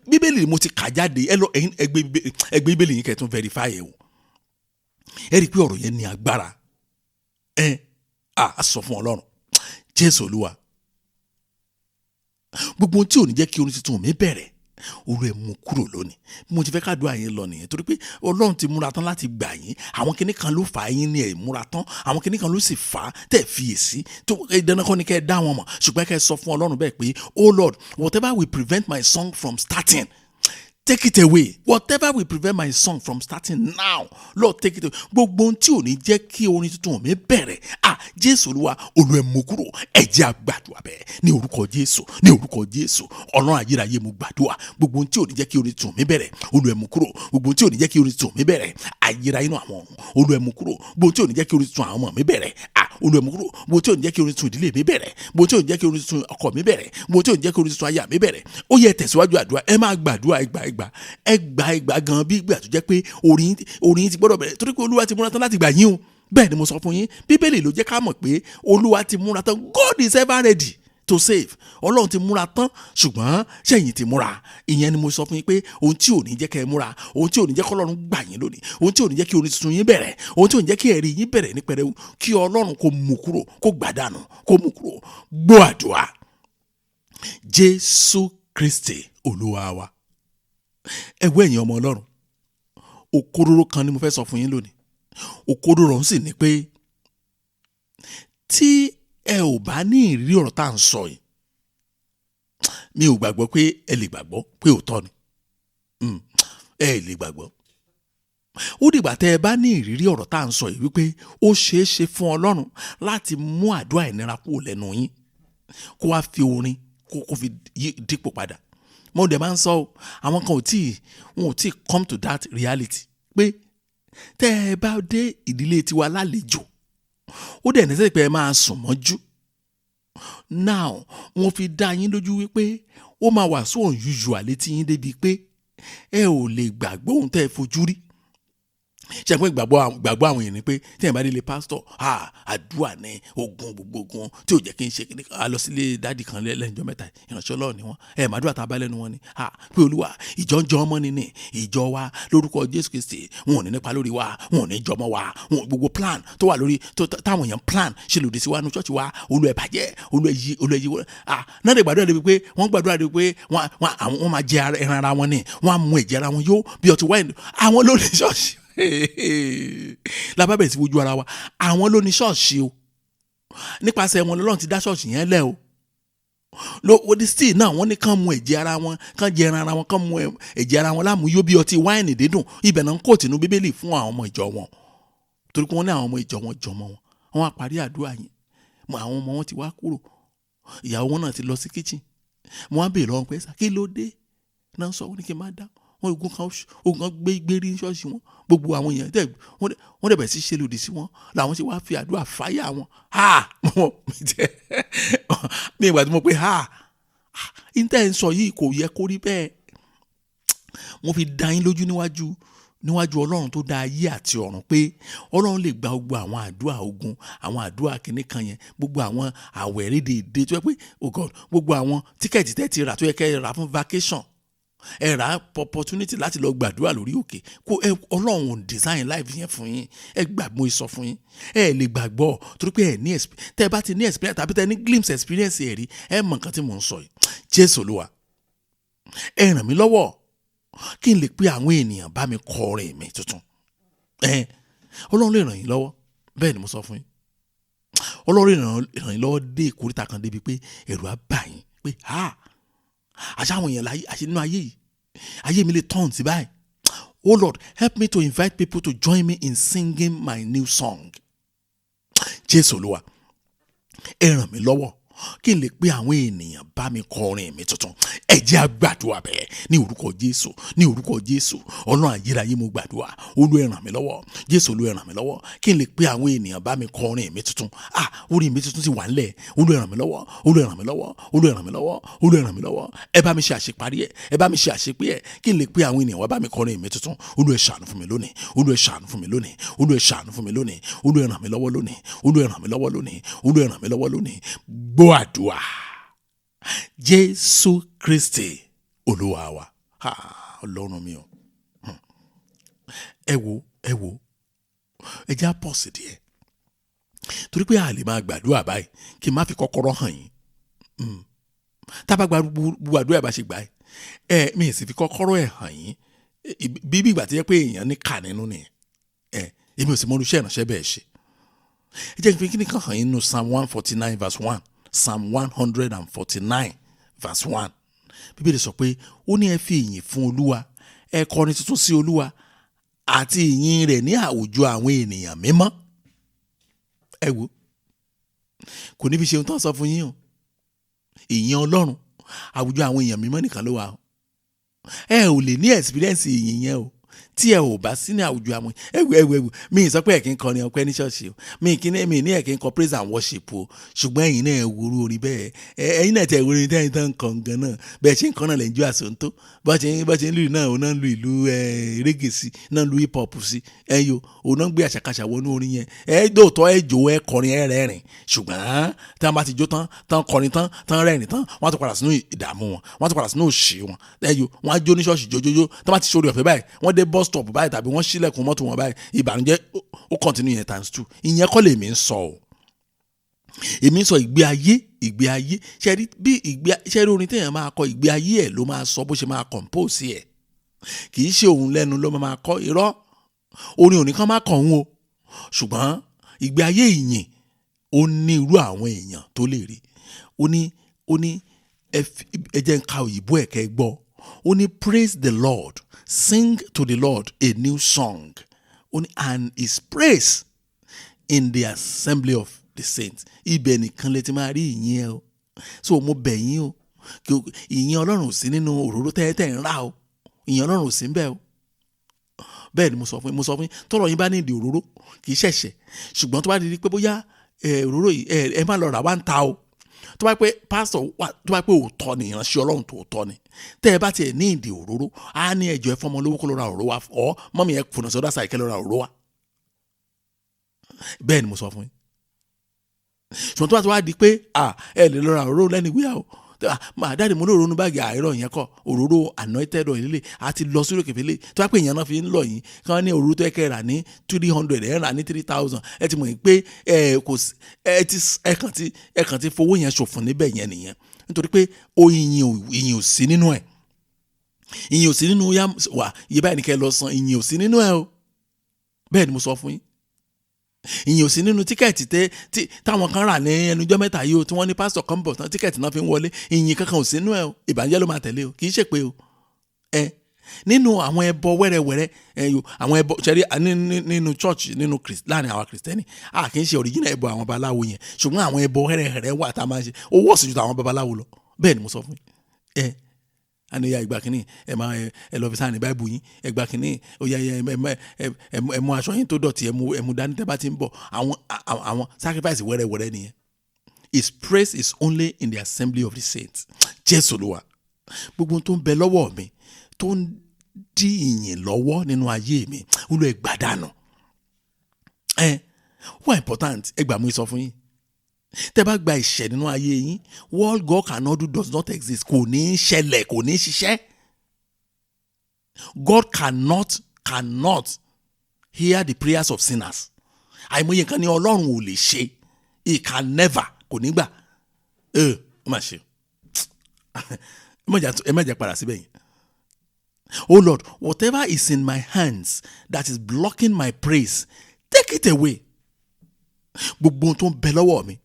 bíbélì mo ti kà jáde ẹ lọ ẹgbẹ́ bíbélì yín kẹ́tún verify ẹ̀ o ẹ rí i pé ọ̀rọ̀ yẹn ní agbára a sọ fún ọlọ́run Jésù Olúwa gbogbo ohun tí ò ní jẹ́ kí orin tuntun mi bẹ̀rẹ̀ olú ẹ̀ mú kúrò lónìí mo ti fẹ́ ká dúà yín lọ nìyẹn torí pé ọlọ́run ti múra tán láti gbà yín àwọn kinní kan ló fà yín ní ẹ̀ múra tán àwọn kinní kan ló sì fà á tẹ̀ fiyèsí tó dandan kọ́ ni kẹ́ ẹ dá wọn mọ̀ ṣùgbọ́n kẹ́ ẹ sọ fún ọlọ́run bẹ́ẹ̀ pé oh Lord whatever will prevent my song from starting take it away whatever will prevent my song from starting now Lord take it away gbogbo ohun tí ò ní jẹ́ kí orin tuntun mi bẹ̀rẹ̀ Jésù Olúwa olú ẹ̀ mú kúrò ẹ jẹ́ a gbàdúrà bẹ́ẹ̀ ní orúkọ Jésù ọlọ́run ayérayé mo gbàdúrà gbogbo ohun tí ò ní jẹ́ kí orin tuntun mi bẹ̀rẹ̀ olú ẹ̀ mú kúrò gbogbo ohun tí ò ní jẹ́ kí orin tuntun mi bẹ̀rẹ̀ ayérayé inú àwọn ọ̀run olú ẹ̀ mú kúrò gbogbo ohun tí ò ní jẹ́ kí orin tuntun àwọn ọmọ mi bẹ̀rẹ̀ olú ẹ̀ mú kúrò gbogbo ohun tí ò ní jẹ́ kí orin tuntun ìdílé mi bẹ̀rẹ̀ gbogbo ohun tí ò ní jẹ́ kí orin tuntun ọkọ mi bẹ̀rẹ̀ gbogbo ohun tí ò ní jẹ́ kí orin tuntun aya mi bẹ̀rẹ̀ ó yẹ tẹ̀síwájú àdúrà ẹ máa gbàdúrà ẹgbà gan bí ìgbà tó jẹ́ pé orin ti gbọ́dọ̀ bẹ̀rẹ̀ torí pé Olúwa ti múra tán láti gbà yín o bẹ́ẹ̀ ni mo sọ fún yín Bíbélì ló jẹ́ ká mọ̀ pé Olúwa ti múra tán God is ever ready to save Ọlọ́run ti múra tán ṣùgbọ́n ṣẹ̀yin ti múra ìyẹn ni mo sọ fún yín pé ohun tí ò ní jẹ́ kẹ́ ẹ múra ohun tí ò ní jẹ́ kí Ọlọ́run gbà yín lónìí ohun tí ò ní jẹ́ kí orin tuntun yín bẹ̀rẹ̀ ohun tí ò ní jẹ́ kí ẹ̀rí yín bẹ̀rẹ̀ ní pẹrẹu kí Ọlọ́run kó mú kúrò kó gbàdánù kó mú kúrò gbọ́ àdúrà Jésù Kristi Olúwa wa ẹ̀wọ́ ẹ̀yin ọmọ Ọlọ́run òkodoro kan ni mo fẹ́ sọ fún yín lónìí òkodoro ọ̀hún sì ni pé tí ẹ ò bá ní ìrírí ọ̀rọ̀ tá à ń sọ yìí mi ò gbàgbọ́ pé ẹ lè gbàgbọ́ pé òótọ́ ni ẹ lè gbàgbọ́ ó dìgbà tẹ́ ẹ bá ní ìrírí ọ̀rọ̀ tá à ń sọ yìí wípé ó ṣeé ṣe fún Ọlọ́run láti mú àdúrà ìnira kúrò lẹ́nu yín kó wá fi orin kó fi dípò padà mo dẹ̀ máa ń sọ àwọn kan wọn ò tí come to that reality pé tẹ́ ẹ bá dé ìdílé tiwa lálejò ó dẹ̀ ní sẹ́yìn pé ẹ máa sùn mọ́jú now wọ́n fi dá yín lójú wípé ó máa wà so unusual létí yín débi pé ẹ ò lè gbàgbọ́ ohun tẹ́ ẹ fojú rí ṣe pé gbàgbọ́ àwọn èèyàn ni pé tí ẹ̀ bá délé pásítọ̀ àdúrà ní ogun gbogbo ogun tí ò jẹ́ kí n ṣe kíní a lọ sílé dádì kan lẹ́yìnjọ́ mẹ́ta ìránṣẹ́ Ọlọ́run ni wọ́n màdúrà tá a bá lẹ́nu wọn ni pé Olúwa ìjọ ń jọ ọmọ nínú ìjọ wa lórúkọ Jésù Kristi wọn ò ní nípa lórí wa wọn ò ní jọmọ wa wọn gbogbo plan tó wà lórí táwọn èèyàn plan ṣe lòdì sí wa ní ṣọ́ọ̀ṣì wa Olú ẹ̀ bàjẹ́ Olú ẹ̀ yí náà lè gbàdúrà débi pé wọ́n gbàdúrà débi pé wọ́n máa jẹ ẹran ara wọn ni wọ́n á mú ẹ̀jẹ̀ ara wọn yó bí ọtí wáìnì àwọn lórí ṣọ́ọ̀ṣì lábàbẹ̀ sí wojú ara wa àwọn ló ní ṣọ́ọ̀ṣì o nípasẹ̀ wọn lọ́lọ́run ti dá ṣọ́ọ̀ṣì yẹn lẹ̀ o lówódì sí náà wọ́n ní kàn mú ẹ̀jẹ̀ ara wọn kàn jẹ ẹran ara wọn kàn mú ẹ̀jẹ̀ ara wọn láàmú yó bí ọtí wáìnì dídùn ibẹ̀ náà ń kó tìǹú Bíbélì fún àwọn ọmọ ìjọ wọn torí pé wọ́n ní àwọn ọmọ ìjọ wọn jọmọ wọn á parí àdúrà yẹn àwọn ọmọ wọn ti wá kúrò ìyàwó wọn náà ti lọ sí kíchìn wọn á bèèrè lọ́wọ́ pé kí ló dé náà sọ ní kí n má dá wọ́n ogun kan gbé rí ṣọ́ọ̀ṣì wọn gbogbo àwọn èèyàn wọ́n dẹ̀ bẹ̀rẹ̀ sí ṣe lòdì sí wọn làwọn ṣe wá fi àdúrà fáyà wọn ní ìgbà tí mo pé ìtẹ́ ń sọ yìí kò yẹ kó rí bẹ́ẹ̀. mo fi dá yín lójú níwájú ọlọ́run tó dá ayé àti ọ̀run pé ọlọ́run lè gba gbogbo àwọn àdúrà ogun àwọn àdúrà kìíní kan yẹn gbogbo àwọn àwẹ̀ rédèédé tó yẹ pé oh God gbogbo àwọn tíkẹ́ẹ̀tì tẹ́ ti rà tó yẹ kẹ́ ẹ rà fún vacation ẹ rà opportunity láti lọ gbàdúrà lórí òkè kó ọlọ́run ò design life yẹn fún yín ẹ gbàgbọ́ ìsọ fún yín ẹ lè gbàgbọ́ torí pé ẹ ní tẹ́ ẹ bá ti ní experience tàbí tẹ́ ẹ ní glimpse experience ẹ rí ẹ mọ nǹkan tí mò ń sọ yìí. Jésù Olúwa ẹ ràn mí lọ́wọ́ kí n lè pe àwọn ènìyàn bá mi kọ orin mi tuntun. Ọlọ́run lè ràn yín lọ́wọ́ bẹ́ẹ̀ ni mo sọ fún yín. Ọlọ́run lè ràn yín lọ́wọ́ dé ìkórìtà kan débi pé ẹ̀rù á bà yín pé àṣà àwọn èèyàn láyé àṣẹ nínú ayé mi lè turn sí báyìí. Oh Lord, help me to invite people to join me in singing my new song. Jésù Olúwa ẹ ràn mí lọ́wọ́ kí n lè pe àwọn ènìyàn bá mi kọ orin mi tuntun. Ẹ jẹ́ a gbàdúrà bẹ́ẹ̀ ní orúkọ Jésù ní orúkọ Jésù. Ọlọ́run ayérayé mo gbàdúrà Olúwa ẹ ràn mí lọ́wọ́ Jésù Olúwa ẹ ràn mí lọ́wọ́ kí n lè pe àwọn ènìyàn bá mi kọ orin mi tuntun. Orin mi tuntun ti wà nílẹ̀. Olúwa ẹ ràn mí lọ́wọ́ Olúwa ẹ ràn mí lọ́wọ́ Olúwa ẹ ràn mí lọ́wọ́ Olúwa ẹ ràn mí lọ́wọ́ ẹ bá mi ṣe àṣeparí ẹ ẹ bá mi ṣe àṣepé ẹ kí n lè pe àwọn ènìyàn wá bá mi kọ orin mi tuntun. Olúwa ẹ ṣàánú fún mi lónìí Olúwa ẹ ṣàánú fún mi lónìí Olúwa ẹ ṣàánú fún mi lónìí Olúwa ẹ ràn mí lọ́wọ́ lónìí Olúwa ẹ ràn mí lọ́wọ́ lónìí Olúwa ẹ ràn mí lọ́wọ́ lónìí. Gbọ́ àdúrà Jésù Kristi Olúwa wa. Ọlọ́run mi o ẹ wo ẹ jẹ́ pọ̀ sí díẹ̀ torí pé a lè máa gbàdúrà báyìí kí n má fi kọ́kọ́rọ́ hàn yín. tá a bá gba gbogbo àdúrà bá ṣe gbà ẹ mi ì sì fi kọ́kọ́rọ́ ẹ̀ hàn yín bíbí ìgbà tí yẹ pé èèyàn ní kà nínú nìyẹn èmi ò sì mọ irúṣẹ́ ìránṣẹ́ bẹ́ẹ̀ ṣe. ẹ jẹ́ kí ni kan hàn yín nínú Psalm 149 verse 1. Psalm 149 verse 1. Bíbélì sọ pé ó ní ẹ fi ìyìn fún Olúwa ẹ kọrin tuntun sí Olúwa àti ìyìn rẹ̀ ní àwùjọ àwọn ènìyàn mímọ́. Ẹ wo kò níbi ṣe ohun tó ń sọ fún yín o. Ìyìn Ọlọ́run àwùjọ àwọn èèyàn mímọ́ nìkan ló wà o. Ẹ ò lè ní experience ìyìn yẹn o tí ẹ ò bá sí ní àwùjọ àwọn ẹwù mi ì sọ pé ẹ̀kí ń kọrin ọpẹ́ ní ṣọ́ọ̀ṣì o mi ní ẹ̀kí ń kọ praise and worship o ṣùgbọ́n ẹ̀yin náà wúru orin bẹ́ẹ̀ ẹ̀yin náà tẹ̀ wúru orin tẹ́yìn tán kan gan náà bẹ́ẹ̀ ṣe ń kọ́ náà lẹ́yìn ju àsòǹtó bọ́ ṣe ń lù náà òun náà ń lu ìlú reggae sí náà ń lu hip hop sí ẹ̀yọ òun náà ń gbé àṣàkáṣà wọnú orin yẹn dóòtọ́ jó kọrin rẹ́rìn ṣùgbọ́n tí wọ́n bá ti jó tán kọrin tán rẹ́rìn tán wọ́n á tún padà sínú ìdààmú wọn wọ́n á tún padà sínú òṣì wọn ẹ̀yọ wọ́n á jó ní ṣọ́ọ̀ṣì jójójó tí wọ́n bá ti ṣe orí ọ̀fẹ́ báyìí wọ́n dé bus stop báyìí tàbí wọ́n ṣílẹ̀kùn mọ́tò wọn báyìí ìbànújẹ́ ó continue yẹn times 2 ìyẹn kọ́ lèmi ń sọ o èmi ń sọ ìgbé ayé ṣẹ́rí orin téèyàn máa kọ ìgbé ayé ẹ̀ ló máa sọ bó ṣe máa compose ẹ̀ kì í ṣe òun lẹ́nu ló máa kọ irọ́ orin òní kan máa kọ̀ òun o ṣùgbọ́n ìgbé ayé ìyìn ó ní irú àwọn èèyàn tó lè rí ó ní ẹ jẹ́ ń ka òyìnbó ẹ̀kẹ́ gbọ́ ó ní praise the Lord. Sing to the Lord a new song, and his praise in the assembly of the saints. Ibẹ̀ nìkan lẹ ti máa rí ìyìn ẹ o. So mo bẹ̀ yín o, ìyìn Ọlọ́run ò sí nínú òróró tẹ́tẹ́ ń rà o. Ìyìn Ọlọ́run ò sí ń bẹ̀ o. Bẹ́ẹ̀ ni mo sọ fún yín, tọ́rọ̀ yín bá ní ìdí òróró kì í ṣẹ̀ṣẹ̀. Ṣùgbọ́n tó bá di pé bóyá òróró yìí ẹ má lọ rà wá ń ta o. Tó bá pé pásítọ̀ wà tó bá pé òótọ́ ni ìránṣẹ́ Ọlọ́run tó òótọ́ ni tẹ́ ẹ bá tiẹ̀ ní ìdí òróró á ní ẹjọ́ ẹ fọmọ lówó kó lọ ra òróró wa ọ́ mọ́mí ẹ fònà sọ́dọ̀ àṣà ìkẹ́ lọ ra òróró wa. Bẹ́ẹ̀ ni mo sọ fún yín. Ṣùgbọ́n tó bá ti wá di pé ẹ lè lọ ra òróró lẹ́nu ìwé àwọn máa dáàdì mo lóòrò nínú báàgì àìrọ̀ yẹn kọ òróró anointed oil lélẹ̀ àti lọ sórí òkè fẹ́lẹ̀ tó bá pé èèyàn náà fi ń lọ yín kí wọ́n ní òróró tó yẹ kẹ́ rà ní 300 ẹ̀ rà ní 3000 ẹ ti mọ̀ pé ẹ kàn ti fowó yẹn ṣòfò níbẹ̀ yẹn nìyẹn nítorí pé ìyìn ò sí nínú ẹ̀ ìyìn ò sí nínú wà iye báyìí ní kẹ́ lọ san ìyìn ò sí nínú ẹ̀ o bẹ́ẹ̀ ni mo sọ fún yín ìyìn ò sí nínú tíkẹ́ẹ̀tì táwọn kan rà ní ẹnujọ́ mẹ́ta yìí o tí wọ́n ní pásítọ̀ kan bọ̀ tán tíkẹ́ẹ̀tì náà fi ń wọlé ìyìn kankan ò sí nínú ẹ̀ o ìbànújẹ́ ló máa tẹ̀lé o kì í ṣe pé o nínú àwọn ẹbọ wẹ́rẹ́wẹ́rẹ́ àwọn ẹbọ ṣẹ́rí nínú church nínú láàrin àwọn kìrìsìtẹ́nì kì í ṣe original ẹbọ àwọn babaláwo yẹn ṣùgbọ́n àwọn ẹbọ wẹ́rẹ́wẹ́rẹ́ wà tá a máa ṣe ó wọ̀ sí ju àwọn babaláwo lọ bẹ́ẹ̀ ni mo sọ fún yín àní ya ìgbà kínní ẹ lọ fi sáà ní báìbù yín ẹgbà kínní ó yá ẹ mú aṣọ yín tó dọ̀tí ẹ mú dání tẹ́ bá ti ń bọ̀ àwọn sacrifice wẹ́rẹ́wẹ́rẹ́ nìyẹn. His praise is only in the assembly of the saints. Jésù Olúwa, gbogbo tó ń bẹ lọ́wọ́ mi tó ń dí ìyìn lọ́wọ́ nínú ayé mi Olúwa ẹ gbà dànù. Why important? Ẹ gbà mú sọ fún yín. Tẹ́ bá gba ìṣẹ́ nínú ayé yín, what God cannot do does not exist. Kò ní ṣẹlẹ̀, kò ní ṣiṣẹ́. God cannot hear the prayers of sinners. Àìmọye nǹkan ni Ọlọ́run ò lè ṣe. He can never, kò ní gbà. Ó mà ṣe. Ẹ má jẹ́ padà síbẹ̀ yẹn. Oh Lord, whatever is in my hands that is blocking my praise, take it away. Gbogbo tó ń bẹ lọ́wọ́ mi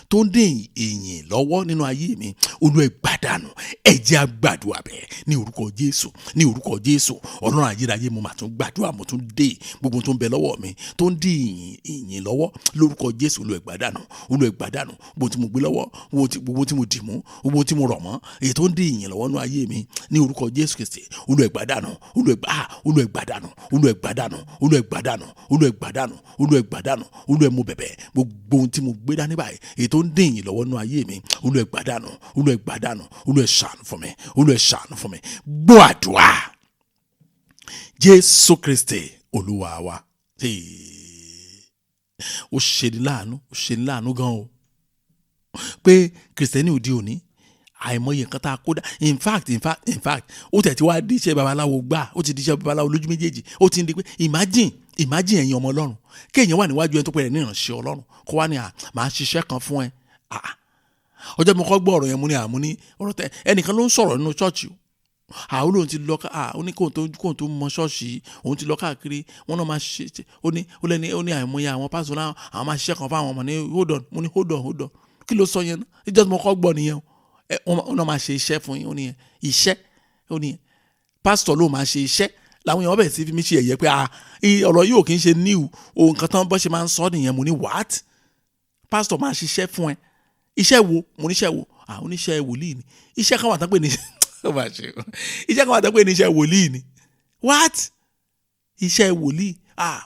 tó ń dín ìyìn lọ́wọ́ nínú ayé mi Olúwa ẹ gbà dànù. Ẹ jẹ́ á gbàdúrà bẹ́ẹ̀ ní orúkọ Jésù, ní orúkọ Jésù. Ọlọ́run ayérayé mo máa tún gbàdúrà, mo tún dé gbogbo tó ń bẹ lọ́wọ́ mi tó ń dín ìyìn lọ́wọ́ lórúkọ Jésù. Olúwa ẹ gbà dànù, Olúwa ẹ gbà dànù. Gbogbo tí mo gbé lọ́wọ́, gbogbo tí mo dì mú, gbogbo tí mo rọ̀ mọ́, èyí tó ń dín ìyìn lọ́wọ́ nínú ayé mi ní orúkọ Jésù Kristi. Olúwa ẹ gbà dànù, Olúwa ẹ gbà dànù, Olúwa ẹ gbà dànù, Olúwa ẹ gbà dànù, Olúwa ẹ gbà dànù, Olúwa ẹ gbà dànù, Olúwa ẹ mo bẹ̀bẹ̀ gbogbo tí mo gbé dání báyìí èyí tó ń dín ìyìn lọ́wọ́ nínú ayé mi Olúwa ẹ gbà dànù, Olúwa ẹ gbà dànù, Olúwa ẹ ṣàánú fún mi, Olúwa ẹ ṣàánú fún mi. Gbọ́ àdúrà Jésù Kristi Olúwa wa. Ó ṣe ní láàánú gan o pé Kristẹni òde òní àìmọye nǹkan tá a kó dá. In fact ó tẹ̀ tí wá di iṣẹ́ babaláwo gbà, ó ti di iṣẹ́ babaláwo lójú méjèèjì. Ó ti ń di pé imagine ẹ̀yin ọmọ Ọlọ́run kéèyàn wà níwájú ẹni tó pẹ̀lẹ́ ní ìránṣẹ́ Ọlọ́run kó wá ní màá ṣiṣẹ́ kan fún ẹ. Ọjọ́ mo kọ́ gbọ́ ọ̀rọ̀ yẹn mo ní ọ̀rọ̀ tẹ ẹnìkan ló ń sọ̀rọ̀ nínú ṣọ́ọ̀ṣì ó lóun ti lọ ó ní kóun tó mọ ṣọ́ọ̀ṣì òun ti lọ káàkiri wọn náà máa ṣe ó ní àìmọye àwọn pásítọ̀ náà àwọn máa ṣiṣẹ́ kan fún àwọn ọmọ ní hold on kí ló sọ yẹn náà ìjọba mo kọ́ gbọ́ nìyẹn wọn náà máa ṣe iṣẹ́ fún yín ó ní iṣẹ́ ó ní pásítọ̀ ló máa ṣe iṣẹ́ làwọn èèyàn bẹ̀rẹ̀ sí fi mí ṣe ẹ̀yẹ pé ọ̀rọ̀ yìí ò kí ń ṣe new ohun kan tán bọ́ ṣe máa ń sọ nìyẹn. Mo ní what? Pásítọ̀ máa ṣiṣẹ́ fún ẹ iṣẹ́ wo? Mo níṣẹ́ wo? Oníṣẹ́ wòlíì ni. Iṣẹ́ kan wà tán pé ní iṣẹ́ kan wà tán pé ní iṣẹ́ wòlíì ni. What? Iṣẹ́ wòlíì?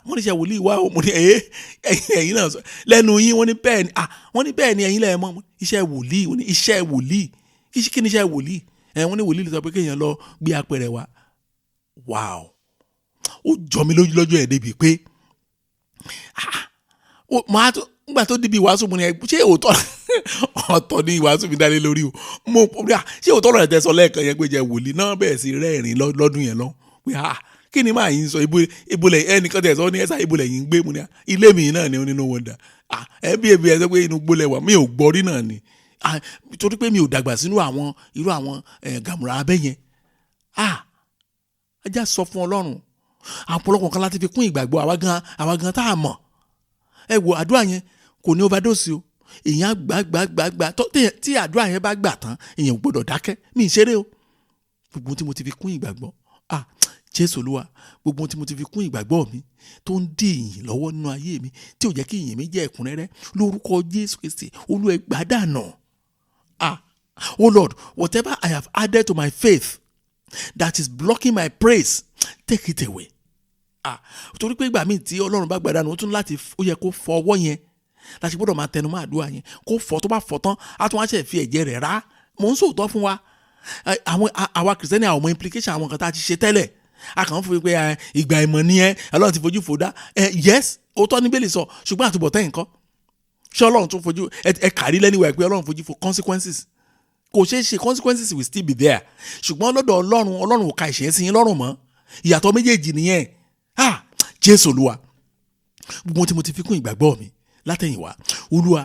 Wọ́n ní iṣẹ́ wòlíì wá o. Mo ní ẹ̀yin náà sọ lẹ́nu yín wọ́n ní bẹ́ẹ̀ ni wọ́n ní bẹ́ẹ̀ ni ẹ̀yin lẹ́ẹ̀ mọ́ iṣẹ́ wòlíì. Wọ́n ní iṣẹ́ wòlíì kí ni iṣẹ́ wòlíì? Wọ́n ní wòlíì lè sọ pé kéèyàn lọ gbé apẹ̀rẹ̀ wá. Wow, ó jọ mi lójú ẹ̀ débi pé nígbà tó débi ìwàásù mo ní ṣé òótọ́ ọ̀tọ̀ ní ìwàásù mi dálé lórí o mo ṣé òótọ́ lọ́rẹ̀ tẹ́ sọ lẹ́ẹ̀kan yẹn pé jẹ́ wòlíì náà bẹ̀rẹ̀ sí rẹ́rìn lọ́dún yẹn lọ pé kí ni máa yín sọ ibùlẹ̀ ẹnìkan tẹ̀ sọ ní ẹ̀sà ibùlẹ̀ yín gbé mu ní ilé mi náà ni ó nínú wọn dà ẹbí ẹ sọ pé inú gbólẹ̀ wà mi ò gbọ́ rí náà ni torí pé mi ò dàgbà sínú irú àwọn gàmùrà abẹ́ yẹn ajá sọ fún Ọlọ́run àpọ̀lọpọ̀ kan láti fi kún ìgbàgbọ́ àwa gan tá a mọ̀. Ẹ wo àdúrà yẹn kò ní overdose o. Èèyàn gbà tí àdúrà yẹn bá gbà tán èèyàn ò gbọdọ̀ dákẹ́. Mi ì ṣeré o. Gbogbo tí mo ti fi kún ìgbàgbọ́ Jésù Olúwa gbogbo tí mo ti fi kún ìgbàgbọ́ mi tó ń dí ìyìn lọ́wọ́ nínú ayé mi tí ò jẹ́ kí ìyìn mi jẹ́ ẹ̀kúnrẹ́rẹ́ lórúkọ Jésù Kristi Olúwa ẹ gbà dànù. Oh Lord, whatever I have added to my faith that is blocking my praise, take it away. Torí pé ìgbà míì tí Ọlọ́run bá gbàdánù ó yẹ kó fọ ọwọ́ yẹn láti gbọ́dọ̀ máa tẹnu mọ́ àdúrà yẹn kó fọ tó bá fọ tán á tún wá ṣe fi ẹ̀jẹ̀ rẹ̀ rá. Mò ń sòótọ́ fún wa àwa kìrìsìtẹ́nì àwọn ọmọ implication àwọn nǹkan tá a ti ṣe tẹ́lẹ̀ a kàn ń fún mi pé ìgbà ìmọ̀ ni Ọlọ́run ti fojú fò dá yes òótọ́ ní bẹ́ẹ̀lì sọ ṣùgbọ́n àtúbọ̀tán nǹkan ṣé Ọlọ́run tún fojú ẹ kàrí lẹ́niwẹ̀ pé Ọlọ́run fojú fò consequences kò ṣeé ṣe consequences will still be there ṣùgbọ́n lọ́dọ̀ Ọlọ́run ò ka ìṣẹ́ sí yín lọ́rùn mọ́ ìyàtọ̀ méjèèjì nìyẹn. Jésù Olúwa gbogbo tí mo ti fi kún ìgbàgbọ́ mi látẹ̀yìnwá Olúwa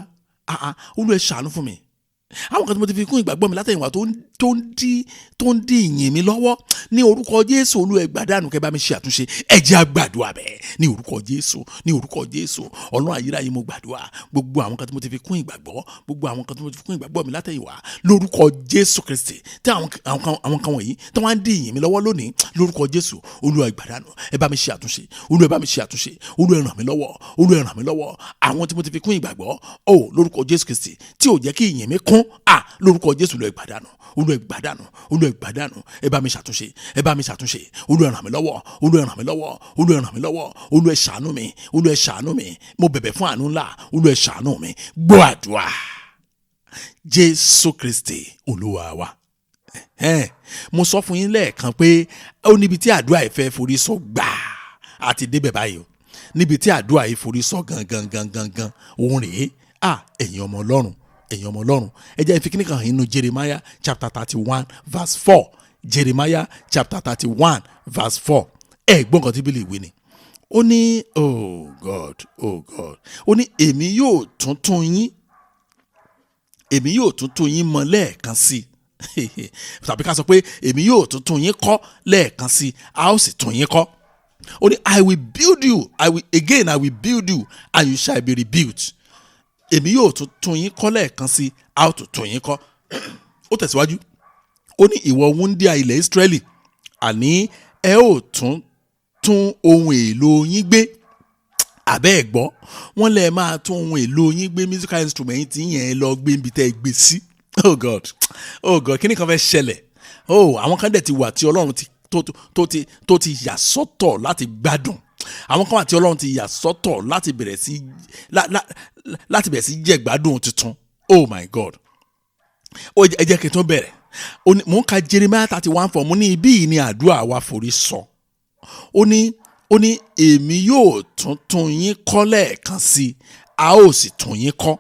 ẹ ṣàánú fún mi. Àwọn kan tí mo ti fi kún ìgbàgbọ́ mi látẹ̀yìnwá tó ń dí ìyìn mi lọ́wọ́ ní orúkọ Jésù Olúwa ẹ gbàdánù kẹ́ bá mi ṣe àtúnṣe. Ẹ jẹ́ á gbàdúrà bẹ́ẹ̀ ní orúkọ Jésù, ní orúkọ Jésù. Ọlọ́run ayérayé mo gbàdúrà gbogbo àwọn kan tí mo ti fi kún ìgbàgbọ́, gbogbo àwọn kan tí mo ti fi kún ìgbàgbọ́ mi látẹ̀yìnwá lórúkọ Jésù Kristi. Tí àwọn kan wọ̀nyí tí wọ́n á dí ìyìn mi lọ́wọ́ lónìí lórúkọ Jésù Olúwa ẹ gbàdánù ẹ bá mi ṣe àtúnṣe, Olúwa ẹ bá mi ṣe àtúnṣe, Olúwa ẹ ràn mí lọ́wọ́, Olúwa ẹ ràn mí lọ́wọ́. Àwọn tí mo ti fi kún ìgbàgbọ́ lórúkọ Jésù Kristi tí ò jẹ́ kí ìyìn mi kún lórúkọ Jésù Olúwa ẹ gbàdánù, Olúwa ẹ gbàdánù, Olúwa ẹ gbàdánù ẹ bá mi ṣàtúnṣe, ẹ bá mi ṣàtúnṣe. Olúwa ẹ ràn mí lọ́wọ́, Olúwa ẹ ràn mí lọ́wọ́, Olúwa ẹ ràn mí lọ́wọ́, Olúwa ẹ ṣàánú mi, Olúwa ẹ ṣàánú mi. Mo bẹ̀bẹ̀ fún àánú ńlá, Olúwa ẹ ṣàánú mi. Gbọ́ àdúrà Jésù Kristi Olúwa wa. Mo sọ fún yín lẹ́ẹ̀kan pé ó níbi tí àdúrà ìfẹ́ forí sọ gbàá àti débẹ̀ báyìí o, níbi tí àdúrà yìí forí sọ gangan òun rèé. Ẹ̀yin ọmọ Ọlọ́run, ẹ̀yin ọmọ Ọlọ́run, ẹ jẹ́ ìfikíní kan nínú Jeremiah chapter 31 verse 4. Jeremiah chapter 31 verse 4. Ẹ gbọ́ nǹkan tí Bíbélì wí ni. Ó ní oh God ó ní èmi yóò tún yín mọ lẹ́ẹ̀kan sí tàbí ká sọ pé èmi yóò tún yín kọ́ lẹ́ẹ̀kan sí, a ó sì tún yín kọ́. Ó ní I will build you, I will build you and you shall be rebuilt. Èmi yóò tún yín kọ́ lẹ́ẹ̀kan sí, a ó tún yín kọ́. Ó tẹ̀síwájú ó ní ìwọ wúńdíá ilẹ̀ Ísírẹ́lì, àní ẹ ó tún ohun èlò yín gbé. Àbẹ́ ẹ̀ gbọ́ wọ́n lè máa tún ohun èlò yín gbé, musical instrument yẹn lọ gbé níbi tẹ́ ẹ gbé sí. Oh God kí ni kan fẹ́ ṣẹlẹ̀? Àwọn kan dẹ̀ ti wà tí Ọlọ́run tó ti yà sọ́tọ̀ láti gbádùn. Àwọn kan wà tí Ọlọ́run ti yà sọ́tọ̀ láti bẹ̀rẹ̀ sí jẹ gbádùn tuntun. Oh my God. Ẹ jẹ́ kí n tún bẹ̀rẹ̀. Mo ń ka Jeremiah 31:4 mo ní ibí yìí ni àdúrà wa forí sọ. Ó ní èmi yóò tún yín kọ́ lẹ́ẹ̀kan sí, a ó sì tún yín kọ́.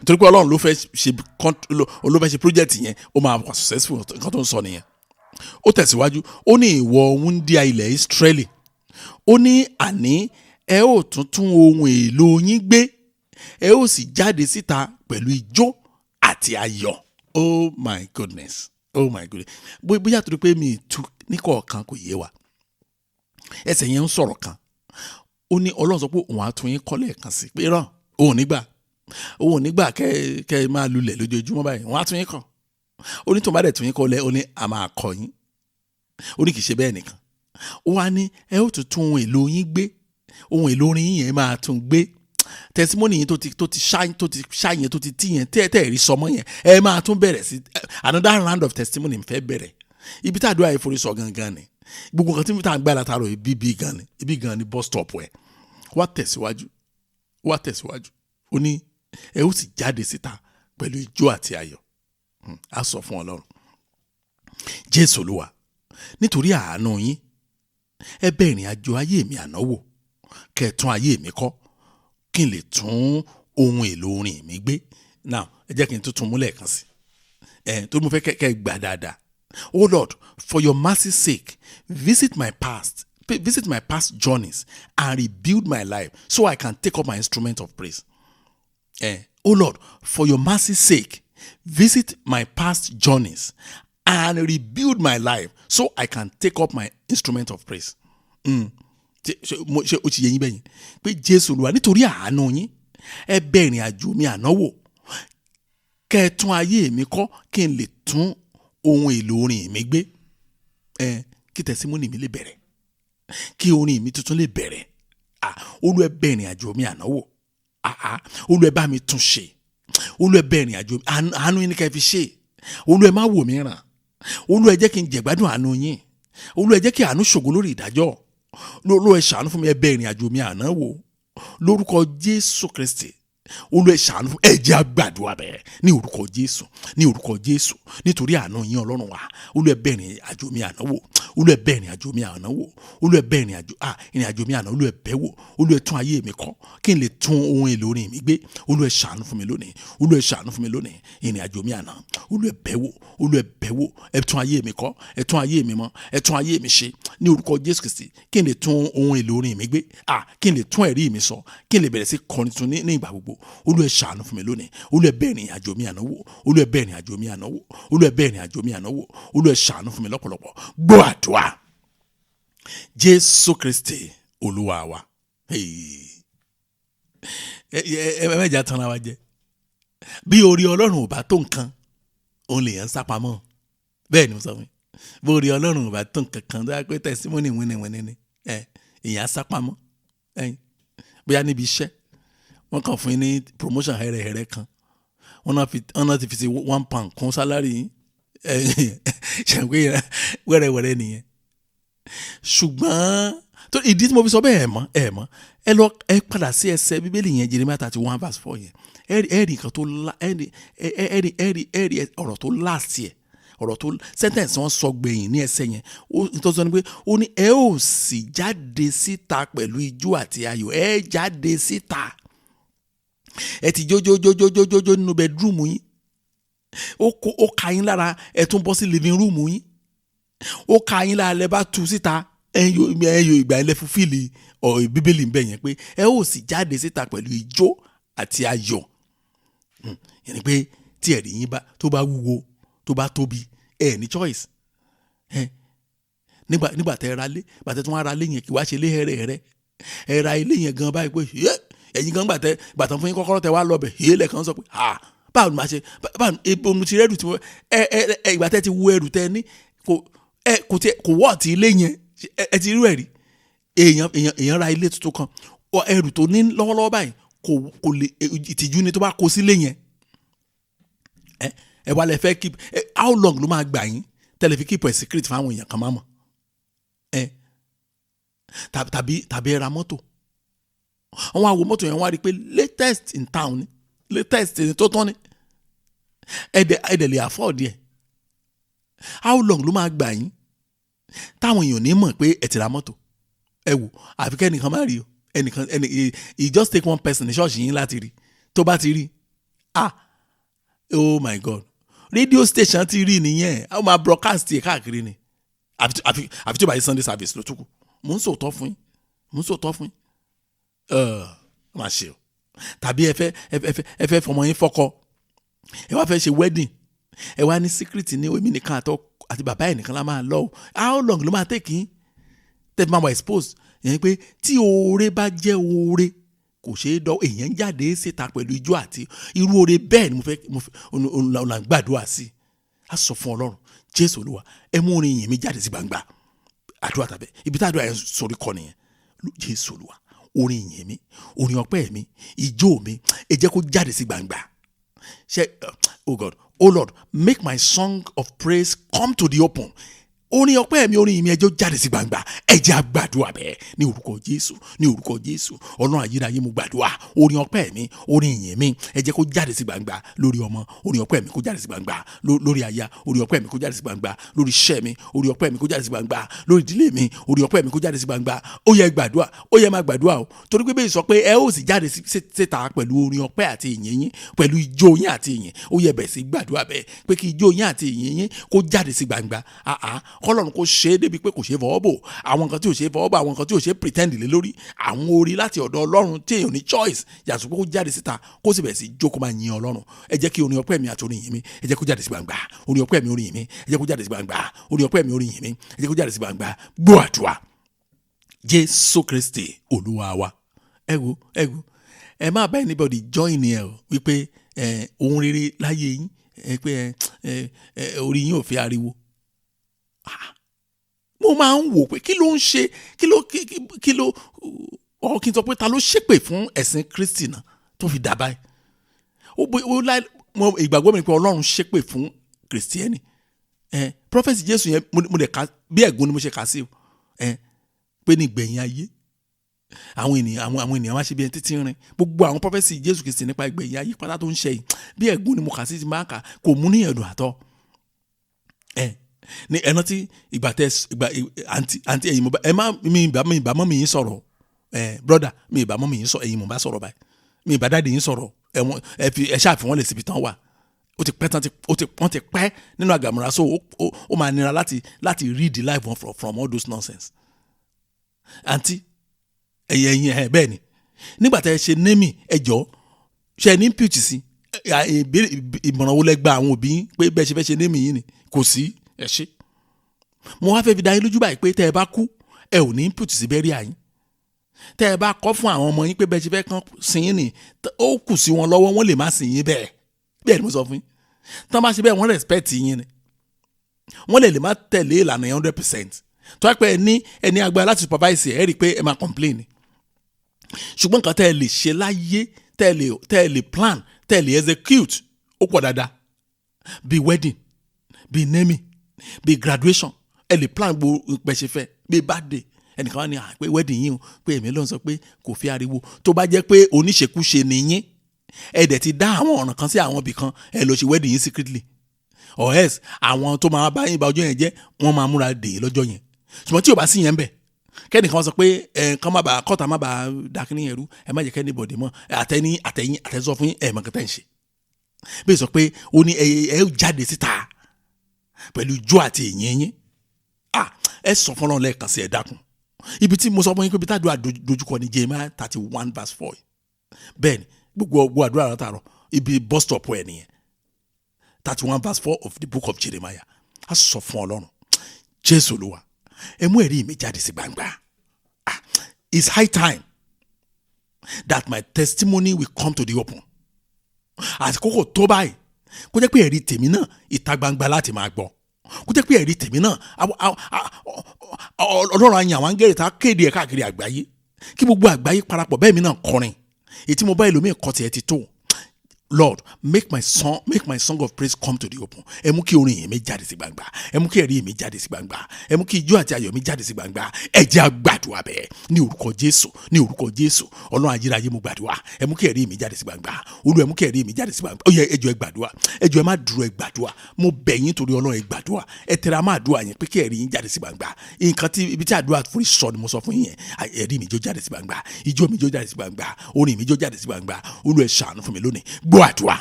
Torí pé Ọlọ́run ló fẹ́ ṣe project yẹn, ó máa wà successful. Nǹkan tó ń sọ nìyẹn. Ó tẹ̀síwájú ó ní ìwọ wúńdíá ilẹ̀ Ísírẹ́lì, ó ní àní ẹ ó tún ohun èlò yín gbé, ẹ ó sì jáde síta pẹ̀lú ijó àti ayọ̀. Oh my goodness. Bóyá torí pé mi tú ní kọ̀ọ̀kan kò yé wa. Ẹsẹ̀ yẹn ń sọ̀rọ̀ kan. Ó ní Ọlọ́run sọ pé òun á tún yín kọ́ lẹ́ẹ̀kan sí, pé rán òun nígbà kẹ́ ẹ máa lulẹ̀ lójoojúmọ́ báyìí, òun á tún yín kọ́. Ó ní tó bá dẹ̀ tún yín kọ́ lẹ́, ó ní a máa kọ́ yín. Ó ní kì í ṣe bẹ́ẹ̀ nìkan. Ó wá ní ẹ ó tún ohun èlò yín gbé, ohun èlò orin yín yẹn máa tún gbé. Testimony yẹn tó ti ṣá yẹn tó ti tí yẹn tẹ́ rí sọmọ yẹn, ẹ máa tún bẹ̀rẹ̀ sí another round of testimony fẹ́ bẹ̀rẹ̀. Ibi tí àdúrà yẹn forí sọ gangan ni. Gbogbo nǹkan tí mo ta ń gbá látàrọ ibi gan ni bus stop ẹ̀. Wá tẹ̀síwájú. Ó ní ẹ ó sì jáde síta pẹ̀lú ijó àti ayọ̀. A sọ fún Ọlọ́run. Jésù Olúwa, nítorí àánú yín ẹ bẹ̀ ìrìn àjò ayé mi ànáwó, kẹ́ ẹ tún ayé mi kọ́, kí n lè tún ohun èlò orin mi gbé. Now ẹ jẹ́ kí n tún mú lẹ́ẹ̀kan sí. Tó mo fẹ́ kẹ́ gbà dáadáa. Oh Lord, for your mercy's sake, visit my past journeys and rebuild my life so I can take up my instrument of praise. Oh Lord, for your mercy's sake, visit my past journeys and rebuild my life so I can take up my instrument of praise. Ṣé o ti yẹ yín bẹ́yìn pé Jésù Olúwa nítorí àánú yín ẹ bẹ̀ ìrìn àjò mi ànáwó, kẹ́ ẹ tún ayé mi kọ́, kí n lè tún ohun èlò orin mi gbé. Kí testimony mi lè bẹ̀rẹ̀, kí orin mi tuntun lè bẹ̀rẹ̀. Olúwa ẹ bẹ̀ ìrìn àjò mi ànáwó. Olúwa ẹ bá mi tún ṣe. Olúwa ẹ bẹ̀ ìrìn àjò mi àánú yín ní ká fi ṣe. Olúwa ẹ má wò mí ràn. Olúwa ẹ jẹ́ kí n jẹ̀gbádùn àánú yín. Olúwa ẹ jẹ́ kí àánú ṣògo lórí ìdájọ́. Olúwa ẹ ṣàánú fún mi, ẹ bẹ̀ ìrìn àjò mi ànáwó lórúkọ Jésù Kristi. Olúwa ẹ ṣàánú fún, ẹ jẹ́ á gbàdúrà bẹ́ẹ̀ ní orúkọ Jésù, nítorí àánú yín Ọlọ́run wa. Olúwa ẹ bẹ̀ ìrìn àjò mi ànáwó. Olúwa bẹ̀ ìrìn àjò mi àná wò, Olúwa bẹ̀ ìrìn àjò mi àná, Olúwa bẹ̀ wò, Olúwa tún ayé mi kọ́ kí n lè tún ohun èlò orin mi gbé. Olúwa ṣàánú fún mi lónìí, Olúwa ṣàánú fún mi lónìí. Ìrìn àjò mi àná, Olúwa bẹ̀ wò, Olúwa bẹ̀ wò, ẹ tún ayé mi kọ́, ẹ tún ayé mi mọ́, ẹ tún ayé mi ṣe ní orúkọ Jésù Kristi, kí n lè tún ohun èlò orin mi gbé, kí n lè tún ẹ̀rí mi sọ, kí n lè bẹ̀rẹ̀ sí kọrin tun ní ìgbà gbogbo. Olúwa ṣàánú fún mi lónìí, Olúwa bẹ̀ ìrìn àjò mi àná wò, Olúwa bẹ̀ ìrìn àjò mi àná wò, Olúwa bẹ̀ ìrìn àjò mi àná wò, Olúwa ṣàánú fún mi lọ́pọ̀lọpọ̀. Gbọ́ àdúrà Jésù Kristi Olúwa wa. Mẹ́jà tanra wa jẹ. Bí orí Ọlọ́run ò bá tó nǹkan, òun lèèyàn sápamọ́. Bẹ́ẹ̀ ni mo sọ fún yín. Bí orí Ọlọ́run ò bá tó nǹkan kan, tó yà pé testimony wíníwíní ni, èèyàn sápamọ́. Bóyá níbi iṣẹ́, wọ́n kàn fún yín ní promotion hẹ́rẹ́hẹ́rẹ́ kan, wọ́n náà ti fi sí £1 kún sálárì yín. Ṣàǹgbé wẹ́rẹ́wẹ́rẹ́ nìyẹn. Ṣùgbọ́n tó ìdí tí mo fi sọ bẹ́ẹ̀ ẹ padà sí ẹsẹ̀ Bíbélì yẹn, Jeremiah 31:4 yẹn. Ẹ̀rí nǹkan tó ẹ̀rí ọ̀rọ̀ tó láàsì ẹ̀, ọ̀rọ̀ tó sentence wọn sọ gbẹ̀yìn ní ẹsẹ̀ yẹn. Tó sọ ni pé ó ní ẹ ó sì jáde síta pẹ̀lú ijó àti ayọ̀. Ẹ jáde síta. Ẹ ti jójójójójójó nínú bedroom yín. Ó ka yín lára, ẹ tún bọ́ sí living room yín. Ó ka yín lára, lẹ bá tú síta, ẹyọ ìgbà ilẹ̀ fúfìlì Bíbélì ń bẹ̀ yẹn pé ẹ ó sì jáde síta pẹ̀lú ijó àti ayọ̀. Yẹn ni pé tí ẹ̀rí yín tó bá wúwo, tó bá tóbi, ẹ ní choice. Nígbà tẹ́ ra lé, gbàtẹ́ tí wọ́n ra lé yẹn kí wá ṣe lé hẹ́rẹ́hẹ́rẹ́. Ẹ ra ilé yẹn gan báyìí pé ẹ̀yin gan gbàtàn fún yín kọ́kọ́rọ́ tẹ́ wá lọ́bẹ̀, lẹ́ẹ̀kan sọ pé báwo ni màá ṣe, báwo ebo mo ti rẹ́rù tí wọ́n ìgbà tẹ́ ti wo ẹrù tẹ́ ní kò wọ́ọ̀tì ilé yẹn, ẹ ti rí ẹ̀rí. Èèyàn ra ilé tuntun kan, ẹrù tó ní lọ́wọ́lọ́wọ́ báyìí kò lè, ìtìjú ni tó bá kó sílé yẹn. Ẹ wá lẹ fẹ́ keep, how long ló máa gbà yín tẹ́lẹ̀ fi keep ẹ̀ secret fáwọn èèyàn kan máa mọ̀. Tàbí ẹ ra mọ́tò, àwọn àwo mọ́tò yẹn wá rí i pé latest in town ni, latest ni tó tán ni, ẹ̀dẹ̀ lè afford yẹ. How long ló máa gbà yín táwọn èèyàn ní mọ̀ pé ẹ ti ra mọ́tò? Ẹ wò, àfi kẹ́nìkan má rí o, it just take one person ní ṣọ́ọ̀ṣì yín láti rí. Tó bá ti rí, oh my God, radio station ti rí nìyẹn, ó máa broadcast yẹ káàkiri ni. Àfi tí ó bá yẹ Sunday service ló tún kù. Mo ń sòótọ́ fún yín. Má ṣe o. Tàbí ẹ fẹ́ fọmọ yín fọ́kọ, ẹ wá fẹ́ ṣe wedding, ẹ wá ní secret ní èmi nìkan àti bàbá ẹ̀ nìkan la máa lọ. How long ló máa take yín tẹ́ fi máa wà expose? Yẹn pé tí oore bá jẹ́ oore kò ṣeé dán, èèyàn jáde síta pẹ̀lú ijó àti irú oore bẹ́ẹ̀ ni mo fẹ́ là ń gbàdúrà sí. A sọ fún Ọlọ́run, Jésù Olúwa, ẹ mú orin yìí mi jáde sí gbangba. Àdúrà tàbí ibi tá àdúrà yẹn sórí kọ nìyẹn. Jésù Olúwa, orin yìí mi, orin ọpẹ́ mi, ijó mi, ẹ jẹ́ kó jáde sí gbangba. Oh God, oh Lord, make my song of praise come to the open. Orin ọpẹ́ mi, orin mi, ẹ jẹ́ jáde sí gbangba. Ẹ jẹ́ àgbàdua bẹ́ẹ̀ ní orúkọ Jésù, ní orúkọ Jésù. Ọlọ́run ayérayé mo gbàdúrà, orin ọpẹ́ mi, orin ìyìn mi, ẹ jẹ́ kó jáde sí gbangba lórí ọmọ. Orin ọpẹ́ mi kó jáde sí gbangba lórí aya. Orin ọpẹ́ mi kó jáde sí gbangba lórí iṣẹ́ mi. Orin ọpẹ́ mi kó jáde sí gbangba lórí ìdílé mi. Orin ọpẹ́ mi kó jáde sí gbangba. Ó yẹ gbàdúrà, ó yẹ máa gbàdúrà o. Torí pé bẹ́ẹ̀ sọ pé ẹ ó sì jáde síta pẹ̀lú orin ọpẹ́ àti ìyìn yín, pẹ̀lú ijó yín àti ìyìn. Ó yẹ bẹ̀ sí gbàdúrà bẹ́ẹ̀ pé kí ijó yín àti ìyìn yín kó jáde sí gbangba. Kọ́lọ́run kó ṣe é débi pé kò ṣe é fọwọ́ bò. Àwọn nǹkan tí ò ṣe é fọwọ́ bò, àwọn nǹkan tí ò ṣe é pretend lé lórí, àwọn orí láti ọ̀dọ̀ Ọlọ́run tí èèyàn ní choice yàtọ̀ pé kó jáde síta kó sì bẹ̀rẹ̀ sí jókòó máa yin Ọlọ́run. Ẹ jẹ́ kí orin ọpẹ́ mi àti orin ìyìn mi, ẹ jẹ́ kó jáde sí gbangba. Orin ọpẹ́ mi, orin ìyìn mi, ẹ jẹ́ kó jáde sí gbangba. Orin ọpẹ́ mi, orin ìyìn mi, ẹ jẹ́ kó jáde sí gbangba. Gbọ́ àdúrà Jésù Kristi Olúwa wa. Ẹ wo ẹ má bá anybody join ẹ o wípé ohun rere láyé yín, pé orí yín ò fẹ́ ariwo. Mo máa ń wò pé kí ló ń ṣe, kí ló kí n sọ pé ta ló ṣépè fún ẹ̀sìn Kristi náà tó fi dà báyìí. Ìgbàgbọ́ mi ni pé Ọlọ́run ṣépè fún Kristiẹ́nì. Prophet Jésù yẹn mo lè ka bí ẹ̀gún ni mo ṣe kà sí o. Pé ní ìgbẹ̀yìn ayé àwọn ènìyàn wá ṣe bí ẹni títí rìn. Gbogbo àwọn prophet Jésù Kristi nípa ìgbẹ̀yìn ayé pátá tó ń ṣe yìí bí ẹ̀gún ni mo kà sí ti máa kà, kò mú ní ẹ̀dùn àtọ́. ní ẹ̀nà tí ìgbà àǹtí ẹ̀yin mo bá ẹ má mi ìbá mọ́ mi yín sọ̀rọ̀ brother mi ìbá mọ́ mi yín sọ̀rọ̀ ẹ̀yin mo bá sọ̀rọ̀ báyìí mi ìbá dáàdi yín sọ̀rọ̀ ẹ ṣáàfin wọn lè síbi tán wà ó ti pẹ́ tán wọ́n ti pẹ́ nínú àgàmúra so ó máa nira láti read the life one from all those nonsense. àǹtí ẹ̀yin bẹ́ẹ̀ ni nígbà tá ẹ ṣe némì ẹjọ́ ṣe ní impute sí ìmọ̀ràn wo lẹ gba àwọn òbí yín pé bẹ́ẹ̀ ṣe fẹ́ ṣe némì yín ni kò sí ẹ ṣe. mo wá fẹ́ fi dá yín lójú báyìí pé tẹ́ ẹ bá kú ẹ ò ní impute sí bẹ́ẹ̀ rí àyín tẹ́ ẹ bá kọ́ fún àwọn ọmọ yín pé bẹ́ẹ̀ ṣe fẹ́ kàn sìn yín ni ó kù sí wọn lọ́wọ́ wọ́n lè má sìn yín bẹ́ẹ̀ ni mo sọ fún yín tán bá ṣe bẹ́ẹ̀ wọ́n respect yín ni wọ́n lè má tẹ̀lé ìlànà yẹn 100% tó wá pé ẹni agbára láti supervise ẹ rí i pé ẹ máa complain ni ṣùgbọ́n nǹkan tẹ́ ẹ lè ṣe láyé tẹ́ ẹ lè plan tẹ́ ẹ lè execute ó pọ̀ dáadáa bí wedding bí naming bí graduation ẹ lè plan gbogbo pẹ̀ṣẹ̀ fẹ́ bí birthday ẹnìkan wá ní pé wedding yín o pé èmi ló ń sọ pé kò fi ariwo tó bá jẹ́ pé oníṣekúṣe nìyín ẹ dẹ̀ ti dá àwọn ọ̀ràn kan sí àwọn ibì kan ẹ lọ ṣe wedding yín secretly or else àwọn tó máa bá yín ba ọjọ́ yẹn jẹ́ wọ́n máa múra dè lọ́jọ́ yẹn ṣùgbọ́n tí ò bá sí yẹn bẹ̀ kẹ́nìkan sọ pé kán má bàa kọ́ta má bàa dákínní yẹn rú ẹ má jẹ́ kẹ́ni bọ̀dé mọ́ àtẹ̀sọ fún yín ẹ̀ mọ̀ kẹta ń ṣe bí sọ pé ó ní ẹ jáde síta pẹ̀lú ijó àti ìyìn yín ẹ sọ fún Ọlọ́run lẹ́ẹ̀kan sí ẹ dákun ibi tí mo sọ fún yín pé ibi tàdúrà dojúkọ ní Jeremiah 31:4 bẹ́ẹ̀ ni gbogbo àdúrà látàrọ ibi bus stop ẹ nìyẹn 31:4 of the book of Jeremiah a sọ fún Ọlọ́run Jésù Olúwa ẹ mú ẹ̀rí mi jáde sí gbangba it's high time that my testimony will come to the open àsìkò tó báyìí kó jẹ́ pé ẹ̀rí tèmi náà ìta gbangba láti máa gbọ́ kó jẹ́ pé ẹ̀rí tèmi náà Ọlọ́run àyàn àwọn áńgẹ́lì tá a kéde ẹ̀ káàkiri àgbáyé kí gbogbo àgbáyé parapọ̀ bẹ́ẹ̀ mi náà kọrin èyí tí mo bá ẹlòmíì kọ́ tiẹ̀ ti tó Lord make my song of praise come to the open ẹ mú kí orin yẹn mi jáde sí gbangba ẹ mú kí ẹ̀rí mi jáde sí gbangba ẹ mú kí ijó àti ayọ̀ mi jáde sí gbangba ẹ jẹ́ a gbàdúrà bẹ́ẹ̀ ní orúkọ Jésù Ọlọ́run ayérayé mo gbàdúrà ẹ mú kí ẹ̀rí mi jáde sí gbangba Olúwa ẹ mú kí ẹ̀rí mi jáde sí gbangba ó yẹ ẹ jọ̀ọ́ ẹ gbàdúrà ẹ jọ̀ọ́ ẹ má dúró ẹ gbàdúrà mo bẹ̀ yín torí Ọlọ́run ẹ gbàdúrà ẹ tẹra má àdúrà yẹn pé kí ẹ̀rí yín jáde sí gbangba nǹkan tí ibi tí àdúrà fúri sọ ni mo sọ fún yín ẹ̀rí mi jó jáde sí gbangba ijó mi jó jáde sí gbangba orin mi jó jáde sí gbangba Olúwa ẹ ṣàánú fún mi lónìí gbọ́ àdúrà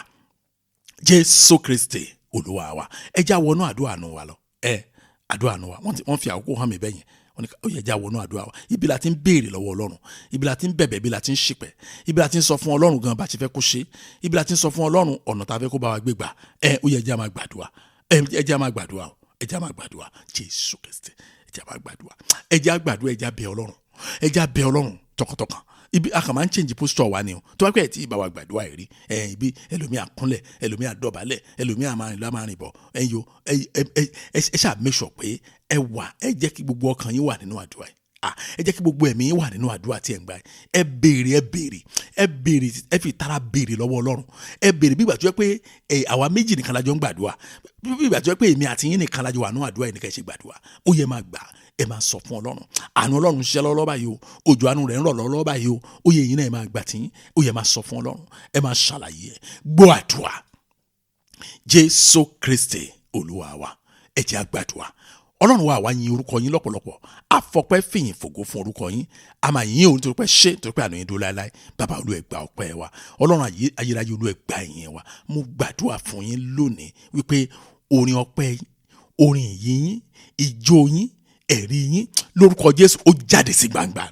Jésù Kristi Olúwa wa ẹ já wọnú àdúrà nù wa lọ àdúrà nù wa wọ́n fi àkókò hàn mí bẹ́yẹn wọ́n ní ó yẹ já wọnú àdúrà wa ibi la ti ń béèrè lọ́wọ́ Ọlọ́run ibi la ti ń bẹ̀bẹ̀ ibi la ti ń ṣìpẹ̀ ibi la ti ń sọ fún Ọlọ́run gan bá ti fẹ́ kó ṣe ibi la ti ń sọ fún Ọlọ́run ọ̀nà tá a fẹ́ kó bá wa gbé gbà ó yẹ já máa gbàdúrà ẹ já máa gbàdúrà ẹ já máa gbàdúrà Jésù Kristi ẹ já máa gbàdúrà ẹ já gbàdúrà ẹ já bẹ̀ Ọlọ́run ẹ já bẹ̀ Ọlọ́run tọkàntọkàn ibi a kàn máa ń change posture wa ni o tó wá pẹ́ tí ìbá wa gbàdúrà rí ibi ẹlòmíì àkúnlẹ̀ ẹlòmíì àdọ̀bálẹ̀ ẹlòmíì àmàrin bọ̀ ẹ ṣáà make sure pé ẹ jẹ́ kí gbogbo ọkàn yín wà nínú àdúrà yìí ẹ jẹ́ kí gbogbo ẹ̀mí yín wà nínú àdúrà tí ẹ̀ ń gbà yìí ẹ béèrè ẹ fi tara béèrè lọ́wọ́ Ọlọ́run ẹ béèrè bí ìgbà tó yẹ pé àwa méjì nìkan lájọ ń gbàdúrà bí ìgbà tó yẹ pé èmi àti yín nìkan lájọ wà nínú àdúrà yìí nìkan ṣe gbàdúrà ó yẹ máa gbà ẹ máa sọ fún Ọlọ́run àánú Ọlọ́run ṣiṣẹ́ lọ́wọ́ báyìí o òjò àánú rẹ̀ ń rọ̀ lọ́wọ́ báyìí o ó yẹ yín náà ẹ máa gbà tí ó yẹ máa sọ fún Ọlọ́run ẹ máa ṣàlàyé ẹ gbọ́ àdúrà Jésù Kristi Olúwa wa ẹ jẹ́ a gbàdúrà Ọlọ́run wa àwa yin orúkọ yín lọ́pọ̀lọpọ̀ àfọpẹ́ fìyìn fògo fún orúkọ yín a máa yìn òun torí pé ṣé torí pé àná yín dúró láéláé bàbá Olúwa ẹ gbà ọpẹ́ wa Ọlọ́run ayérayé Olúwa ẹ gbà ìyìn wa mo gbàdúrà fún yín lónìí wípé orin ọpẹ́ yín orin ìyìn yín ijó yín ẹ̀rí yín lórúkọ Jésù ó jáde sí gbangba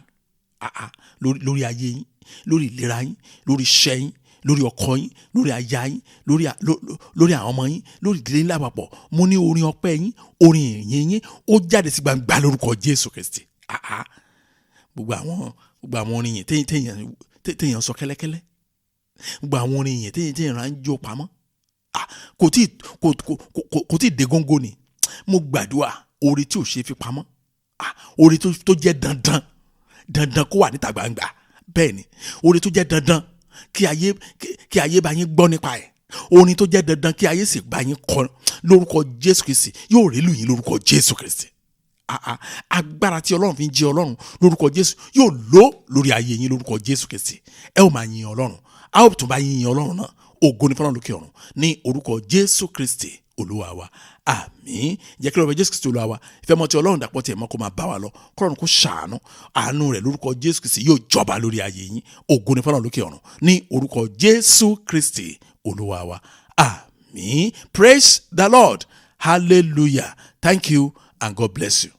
lórí ayé yín lórí ìlera yín lórí iṣẹ́ yín lórí ọkọ yín lórí aya yín lórí àwọn ọmọ yín lórí ìdílé ńlá àpapọ̀ mo ní orin ọpẹ́ yín orin ìyìn yín ó jáde sí gbangba lórúkọ Jésù Kristi gbogbo àwọn orin yìí téèyàn sọ kẹ́lẹ́kẹ́lẹ́ gbogbo àwọn orin yìí téèyàn rà ń jó pamọ́ kò tí ì dé góńgó ni mo gbàdúrà orí tí ò ṣe fi pamọ́ orí tó jẹ́ dandan kó wà níta gbangba bẹ́ẹ̀ ni orí tó jẹ́ dandan kí ayé bá yín gbọ́ nípa ẹ̀ orin tó jẹ́ dandan kí ayé sì bá yín kọ lórúkọ Jésù Kristi yóò rí lù yín lórúkọ Jésù Kristi agbára tí Ọlọ́run fi ń jẹ Ọlọ́run lórúkọ Jésù yóò lò lórí ayé yín lórúkọ Jésù Kristi ẹ ó máa yin Ọlọ́run a ó tún bá yín yin Ọlọ́run náà ògo ni fọ́nrán lókè ọ̀run ní orúkọ Jésù Kristi Olúwa wa. Àmín. Jẹ́ kí lọ́wọ́ Jésù Kristi Olúwa wa ìfẹ́ mọ́ ti Ọlọ́run dàpọ̀ tiẹ̀ mọ́ kó máa bá wa lọ kọ́run kó ṣàánú àánú rẹ̀ lórúkọ Jésù Kristi yóò jọba lórí ayé yín. Ògo ni fọ́lọ́run lókè ọ̀run ní orúkọ Jésù Kristi Olúwa wa. Àmín. Praise the Lord. Hallelujah. Thank you and God bless you.